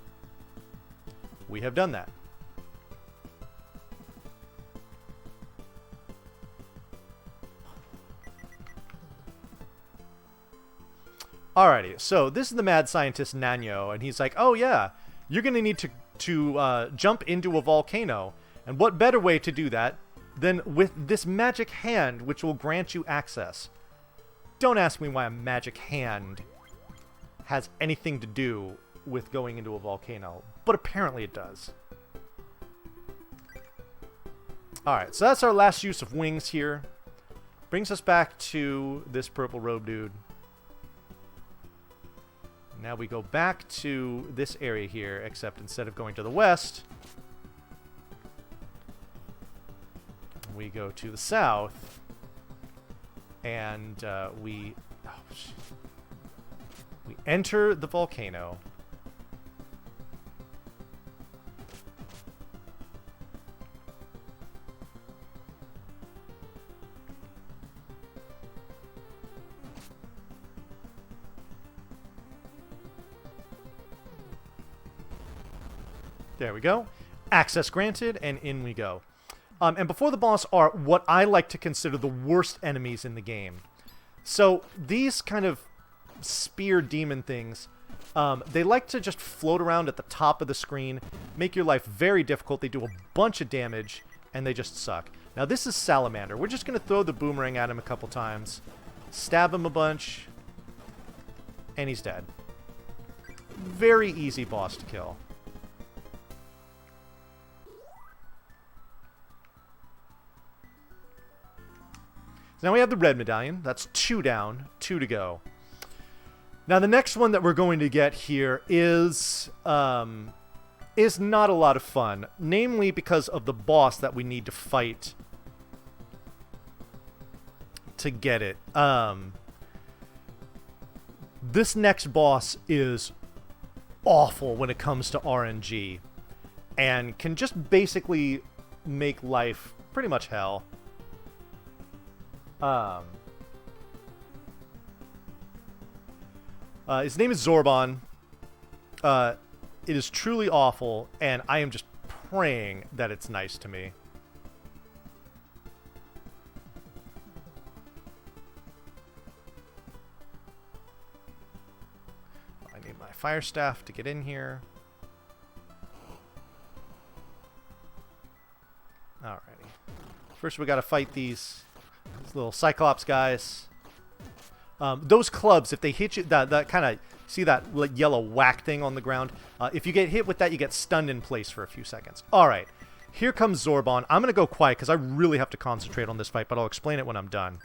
we have done that. Alrighty, so this is the mad scientist Nanyo, and he's like, oh yeah, you're going to need to jump into a volcano. And what better way to do that than with this magic hand, which will grant you access. Don't ask me why a magic hand has anything to do with going into a volcano, but apparently it does. Alright, so that's our last use of wings here. Brings us back to this purple robe dude. Now we go back to this area here, except instead of going to the west, we go to the south, and we enter the volcano. There we go. Access granted, and in we go. And before the boss are what I like to consider the worst enemies in the game. So these kind of spear demon things, they like to just float around at the top of the screen, make your life very difficult. They do a bunch of damage, and they just suck. Now this is Salamander. We're just going to throw the boomerang at him a couple times, stab him a bunch, and he's dead. Very easy boss to kill. Now we have the red medallion. That's 2 down, 2 to go. Now the next one that we're going to get here is not a lot of fun, namely because of the boss that we need to fight to get it. This next boss is awful when it comes to RNG, and can just basically make life pretty much hell. His name is Zorbon. It is truly awful, and I am just praying that it's nice to me. I need my fire staff to get in here. Alrighty. First we gotta fight these little Cyclops guys. Those clubs, if they hit you, that kind of, see that yellow whack thing on the ground? If you get hit with that, you get stunned in place for a few seconds. Alright, here comes Zorbon. I'm going to go quiet because I really have to concentrate on this fight, but I'll explain it when I'm done.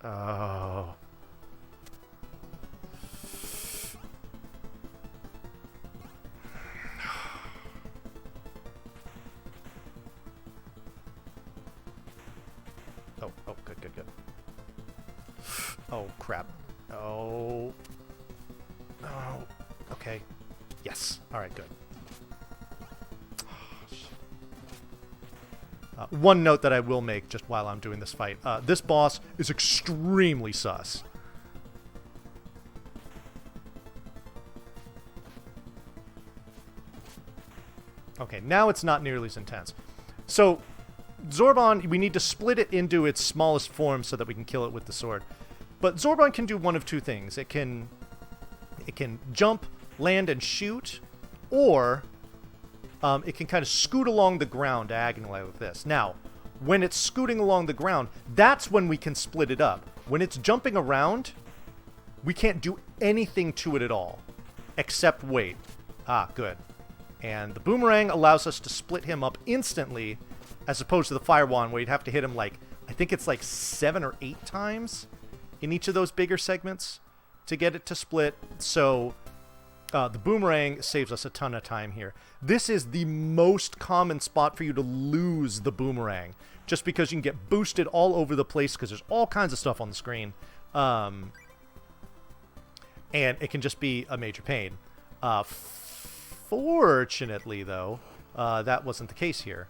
Oh. Oh, good, good, good. Oh, crap. Oh. Oh. Okay. Yes. Alright, good. One note that I will make just while I'm doing this fight. This boss is extremely sus. Okay, now it's not nearly as intense. So, Zorbon, we need to split it into its smallest form so that we can kill it with the sword. But Zorbon can do one of two things. It can jump, land, and shoot, or it can kind of scoot along the ground diagonally like this. Now, when it's scooting along the ground, that's when we can split it up. When it's jumping around, we can't do anything to it at all, except wait. Ah, good. And the boomerang allows us to split him up instantly, as opposed to the fire wand where you'd have to hit him like, I think it's like 7 or 8 times in each of those bigger segments to get it to split. So the boomerang saves us a ton of time here. This is the most common spot for you to lose the boomerang, just because you can get boosted all over the place because there's all kinds of stuff on the screen. And it can just be a major pain. Fortunately, though, that wasn't the case here.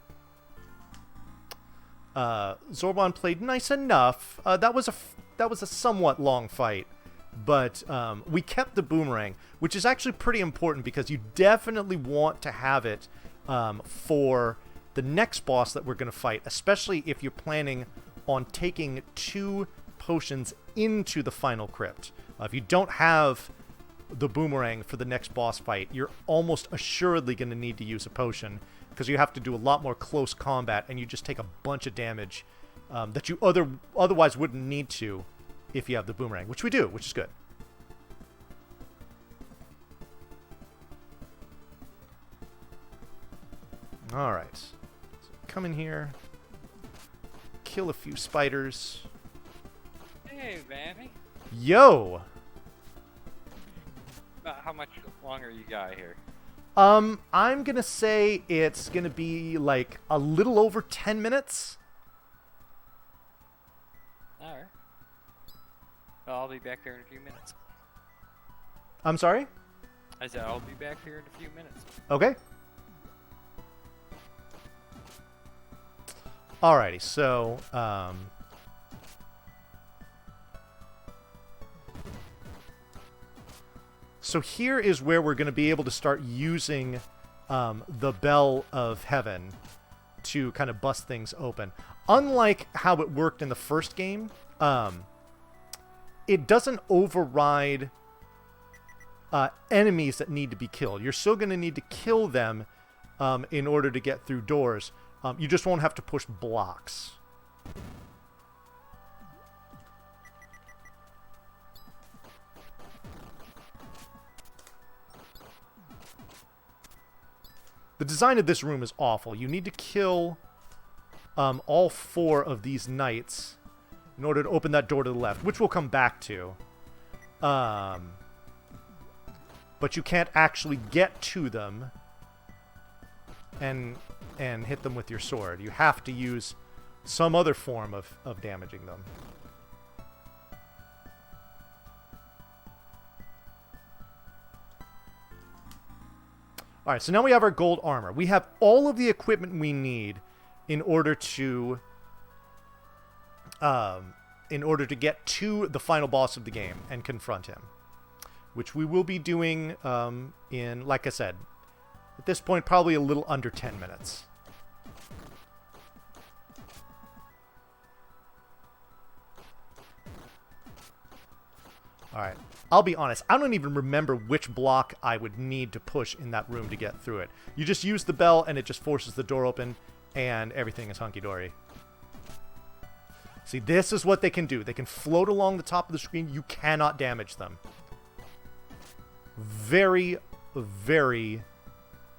Zorbon played nice enough. That was a somewhat long fight, but we kept the boomerang, which is actually pretty important because you definitely want to have it for the next boss that we're going to fight, especially if you're planning on taking 2 potions into the final crypt. If you don't have the boomerang for the next boss fight, you're almost assuredly going to need to use a potion, because you have to do a lot more close combat, and you just take a bunch of damage that you otherwise wouldn't need to if you have the boomerang, which we do, which is good. Alright. So come in here. Kill a few spiders. Hey, Vanny. Yo! How much longer you got here? I'm gonna say it's gonna be like a little over 10 minutes. Alright. Well, I'll be back there in a few minutes. I'm sorry? I said I'll be back here in a few minutes. Okay. Alrighty, so, so here is where we're going to be able to start using the Bell of Heaven to kind of bust things open. Unlike how it worked in the first game, it doesn't override enemies that need to be killed. You're still going to need to kill them in order to get through doors. You just won't have to push blocks. The design of this room is awful. You need to kill all 4 of these knights in order to open that door to the left, which we'll come back to. But you can't actually get to them and hit them with your sword. You have to use some other form of damaging them. Alright, so now we have our gold armor. We have all of the equipment we need in order to get to the final boss of the game and confront him. Which we will be doing in, like I said, at this point, probably a little under 10 minutes. Alright, I'll be honest, I don't even remember which block I would need to push in that room to get through it. You just use the bell and it just forces the door open and everything is hunky-dory. See, this is what they can do. They can float along the top of the screen. You cannot damage them. Very, very,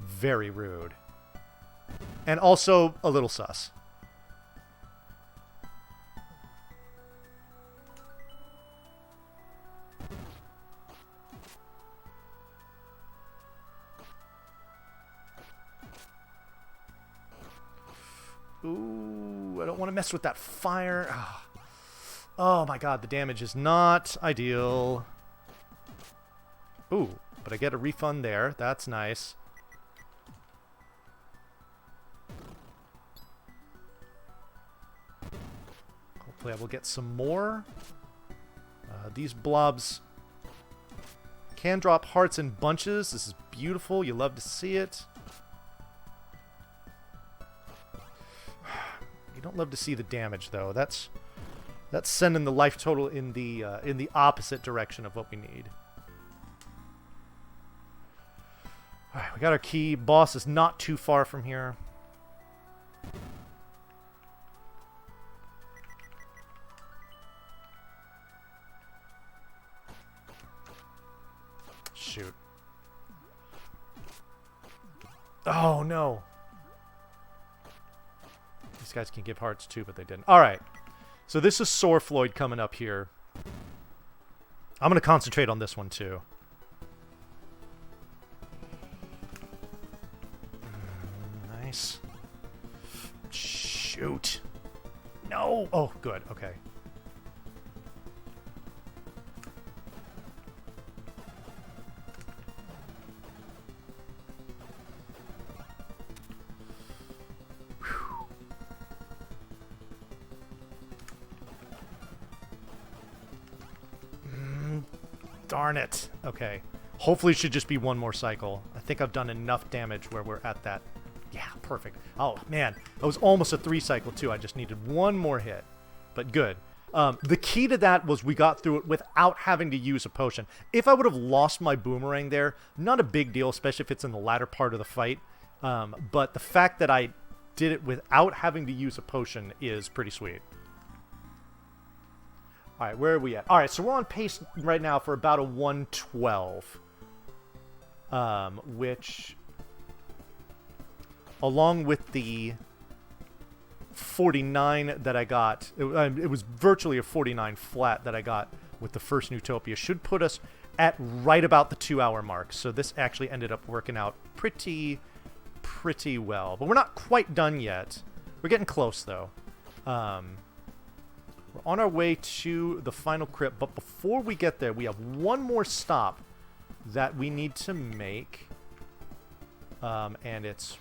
very rude. And also a little sus. Ooh, I don't want to mess with that fire. Oh my god, the damage is not ideal. Ooh, but I get a refund there. That's nice. Hopefully I will get some more. These blobs can drop hearts in bunches. This is beautiful. You love to see it. You don't love to see the damage, though. That's sending the life total in the opposite direction of what we need. All right, we got our key. Boss is not too far from here. Shoot. Oh, no. These guys can give hearts too, but they didn't. Alright. So this is Sorfloyd coming up here. I'm going to concentrate on this one too. Nice. Shoot. No! Oh, good. Okay. Darn it. Okay. Hopefully it should just be one more cycle. I think I've done enough damage where we're at that. Yeah, perfect. Oh, man. That was almost a 3 cycle, too. I just needed one more hit. But good. The key to that was we got through it without having to use a potion. If I would have lost my boomerang there, not a big deal, especially if it's in the latter part of the fight. But the fact that I did it without having to use a potion is pretty sweet. All right, where are we at? All right, so we're on pace right now for about a 112. Which, along with the 49 that I got, it was virtually a 49 flat that I got with the first Neutopia, should put us at right about the 2-hour mark. So this actually ended up working out pretty well. But we're not quite done yet. We're getting close, though. We're on our way to the final crypt, but before we get there, we have one more stop that we need to make. And it's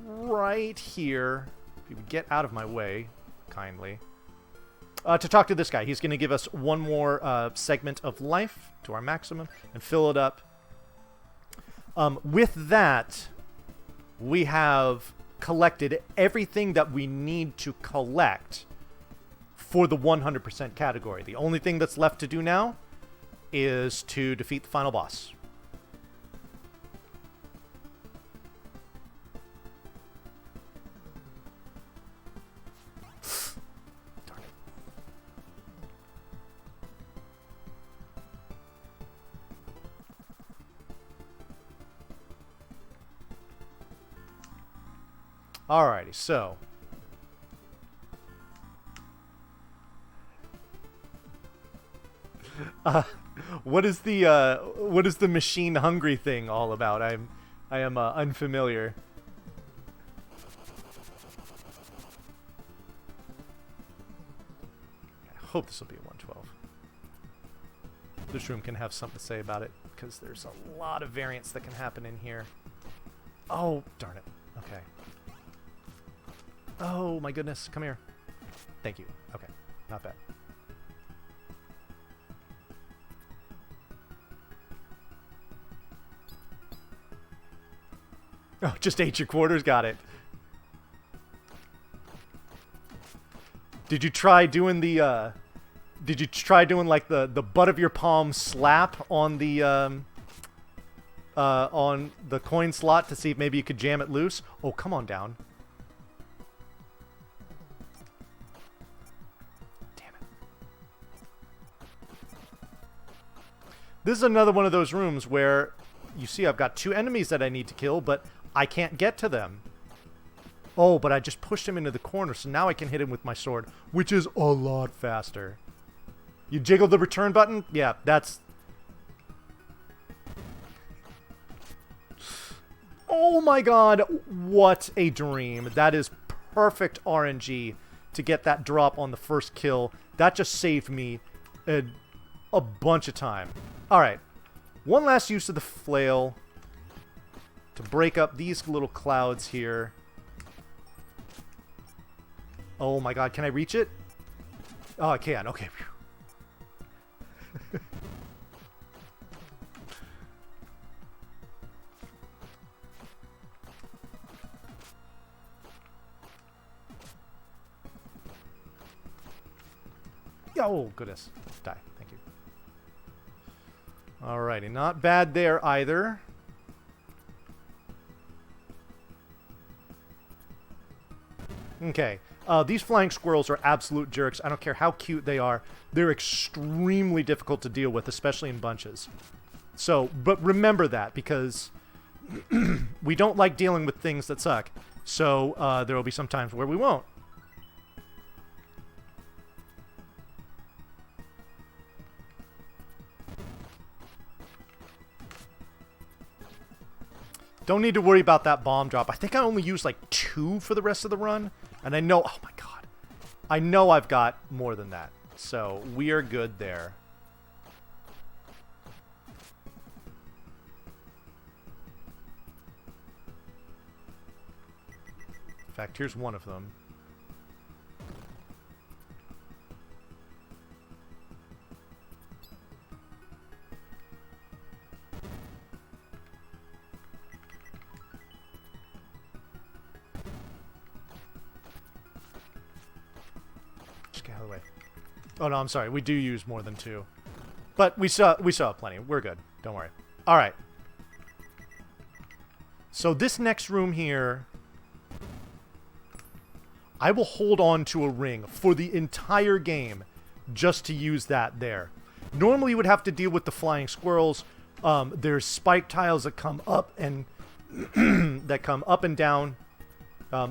right here. If you would get out of my way, kindly. To talk to this guy. He's going to give us one more segment of life to our maximum and fill it up. With that, we have collected everything that we need to collect for the 100% category. The only thing that's left to do now is to defeat the final boss. Darn it. Alrighty, so what is the machine hungry thing all about? I am unfamiliar. I hope this will be a 112. This room can have something to say about it because there's a lot of variants that can happen in here. Oh, darn it. Okay. Oh my goodness, come here. Thank you. Okay, not bad. Oh, just ate your quarters. Got it. Did you try doing the, like the butt of your palm slap on the coin slot to see if maybe you could jam it loose? Oh, come on down. Damn it. This is another one of those rooms where you see I've got 2 enemies that I need to kill, but I can't get to them. Oh, but I just pushed him into the corner, so now I can hit him with my sword, which is a lot faster. You jiggle the return button? Yeah, that's... Oh my god, what a dream. That is perfect RNG to get that drop on the first kill. That just saved me a bunch of time. Alright, one last use of the flail to break up these little clouds here. Oh my god, can I reach it? Oh, I can. Okay. Oh, goodness. Die. Thank you. Alrighty, not bad there either. Okay. These flying squirrels are absolute jerks. I don't care how cute they are. They're extremely difficult to deal with, especially in bunches. So, but remember that, because we don't like dealing with things that suck. So, there will be some times where we won't. Don't need to worry about that bomb drop. I think I only used like 2 for the rest of the run. And I know, oh my god. I know I've got more than that. So we are good there. In fact, here's one of them. Just get out of the way. Oh no, I'm sorry. We do use more than 2. But we still have plenty. We're good. Don't worry. All right. So this next room here, I will hold on to a ring for the entire game just to use that there. Normally you would have to deal with the flying squirrels. There's spike tiles that come up and that come up and down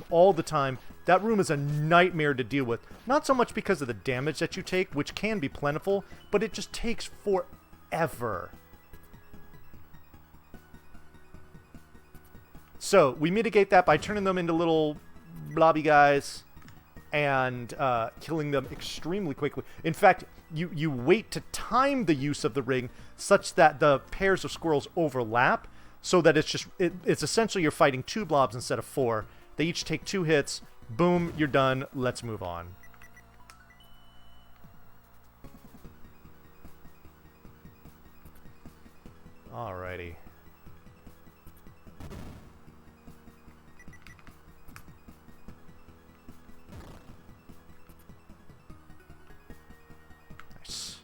all the time. That room is a nightmare to deal with. Not so much because of the damage that you take, which can be plentiful, but it just takes forever. So we mitigate that by turning them into little blobby guys and killing them extremely quickly. In fact, you wait to time the use of the ring such that the pairs of squirrels overlap, so that it's essentially you're fighting 2 blobs instead of 4. They each take 2 hits. Boom, you're done. Let's move on. Alrighty. Nice.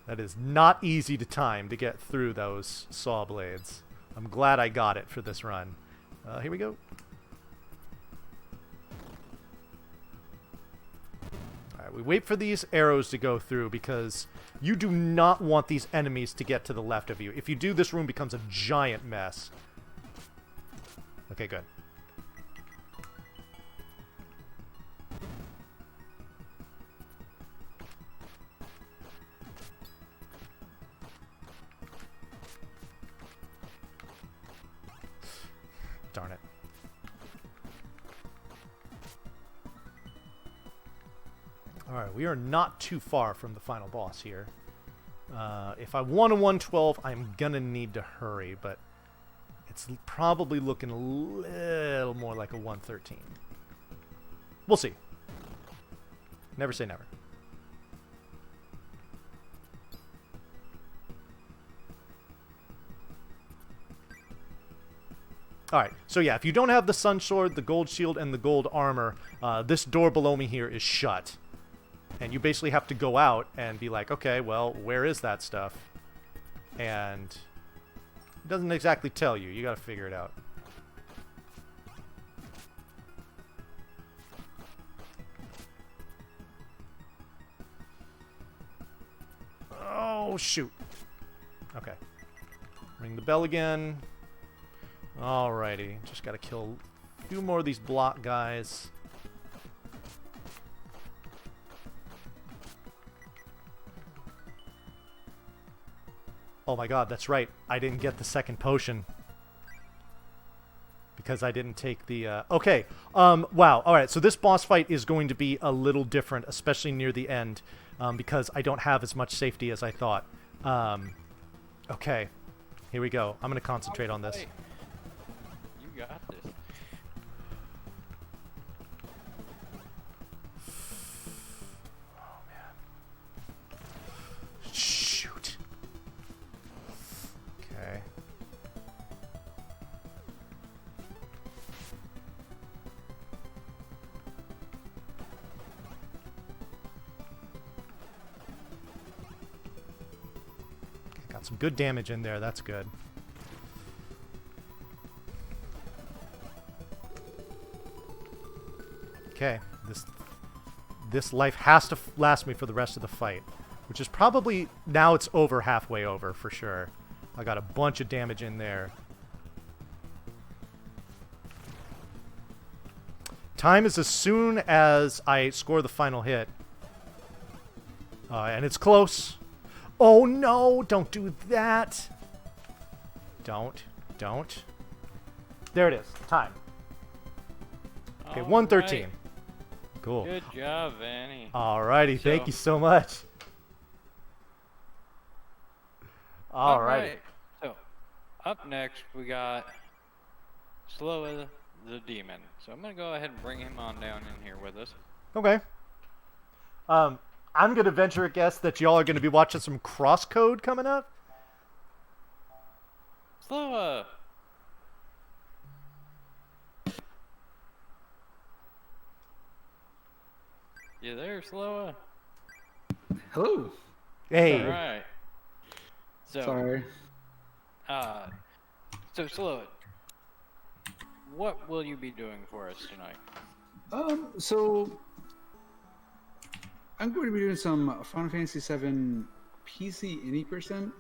That is not easy to time to get through those saw blades. I'm glad I got it for this run. Here we go. Alright, we wait for these arrows to go through because you do not want these enemies to get to the left of you. If you do, this room becomes a giant mess. Okay, good. Darn it. Alright, we are not too far from the final boss here. If I want a 112, I'm gonna need to hurry, but it's probably looking a little more like a 113. We'll see. Never say never. Alright, so yeah, if you don't have the Sun Sword, the Gold Shield, and the Gold Armor, this door below me here is shut. And you basically have to go out and be like, okay, well, where is that stuff? And it doesn't exactly tell you. You gotta figure it out. Oh, shoot. Okay. Ring the bell again. Alrighty. Just gotta kill a few more of these block guys. Oh my god, that's right. I didn't get the second potion. Because I didn't take the, okay. Wow. Alright, so this boss fight is going to be a little different, especially near the end, because I don't have as much safety as I thought. Okay. Here we go. I'm going to concentrate on this. You got this. Oh, man. Shoot. Okay. Got some good damage in there. That's good. Okay. This life has to last me for the rest of the fight, which is probably now it's over halfway over for sure. I got a bunch of damage in there. Time is as soon as I score the final hit. And it's close. Oh no, don't do that. Don't. There it is. Time. Okay, 113. Right. Cool. Good job, Vanny. Alrighty, thank you so much. Alrighty. So, up next we got Sloa the Demon. So I'm gonna go ahead and bring him on down in here with us. Okay. I'm gonna venture a guess that y'all are gonna be watching some Crosscode coming up. Sloa! You there, Sloa? Hello. Hey. All right. So, Sorry. so Slow It. What will you be doing for us tonight? So I'm going to be doing some Final Fantasy VII PC any percent.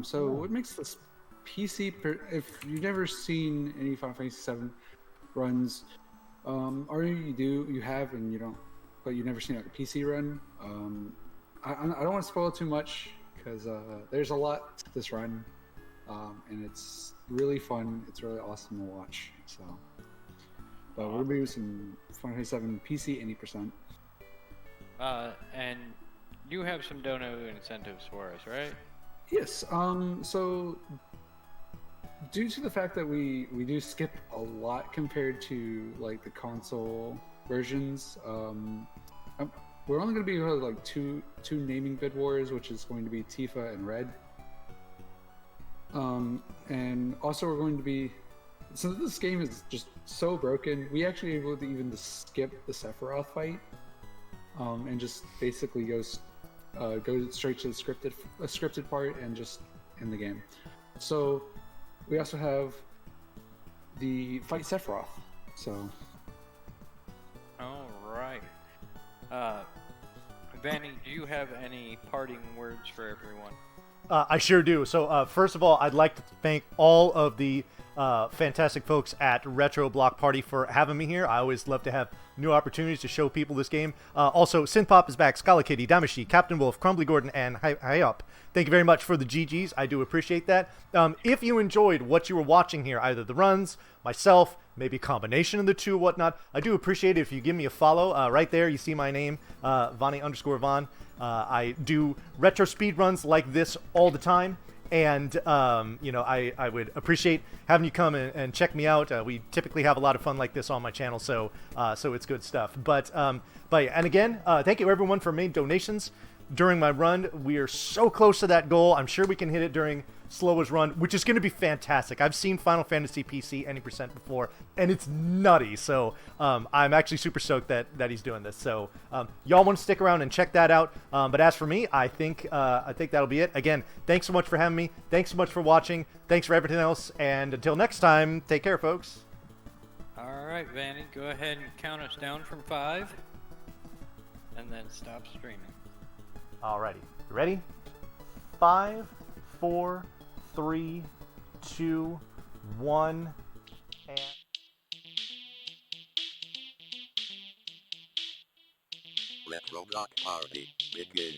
So what makes this if you've never seen any Final Fantasy VII runs, or you have and you don't, but you've never seen like a PC run. I don't want to spoil too much because there's a lot to this run, and it's really fun. It's really awesome to watch. So, but we're gonna be doing some Final Fantasy VII PC any percent. And you have some dono incentives for us, right? Yes. So due to the fact that we do skip a lot compared to like the console versions, we're only going to be like two naming bid wars, which is going to be Tifa and Red. And also we're going to be, since this game is just so broken, we actually able to even just skip the Sephiroth fight, and just basically go straight to the scripted part and just end the game. So we also have the fight Sephiroth. So. All right. Vanny, do you have any parting words for everyone? I sure do. So first of all, I'd like to thank all of the fantastic folks at Retro Block Party for having me here. I always love to have new opportunities to show people this game. Also, Synthpop is back, Scala Kitty, Damashi, Captain Wolf, Crumbly Gordon, and High Up. Thank you very much for the GGs. I do appreciate that. If you enjoyed what you were watching here, either the runs, myself, maybe a combination of the two, whatnot, I do appreciate it if you give me a follow. Right there, you see my name, Vani_Von. I do retro speed runs like this all the time. And, I would appreciate having you come and check me out. We typically have a lot of fun like this on my channel, so it's good stuff. But and again, thank you everyone for making donations during my run. We are so close to that goal. I'm sure we can hit it during Slowa's run, which is going to be fantastic. I've seen Final Fantasy PC any percent before, and it's nutty. So I'm actually super stoked that he's doing this. So y'all want to stick around and check that out. But as for me, I think that'll be it. Again, thanks so much for having me. Thanks so much for watching. Thanks for everything else. And until next time, take care, folks. All right, Vanny, go ahead and count us down from 5, and then stop streaming. Alrighty, you ready? 5, 4, 3, 2, 1, and... Retro Block Party begin.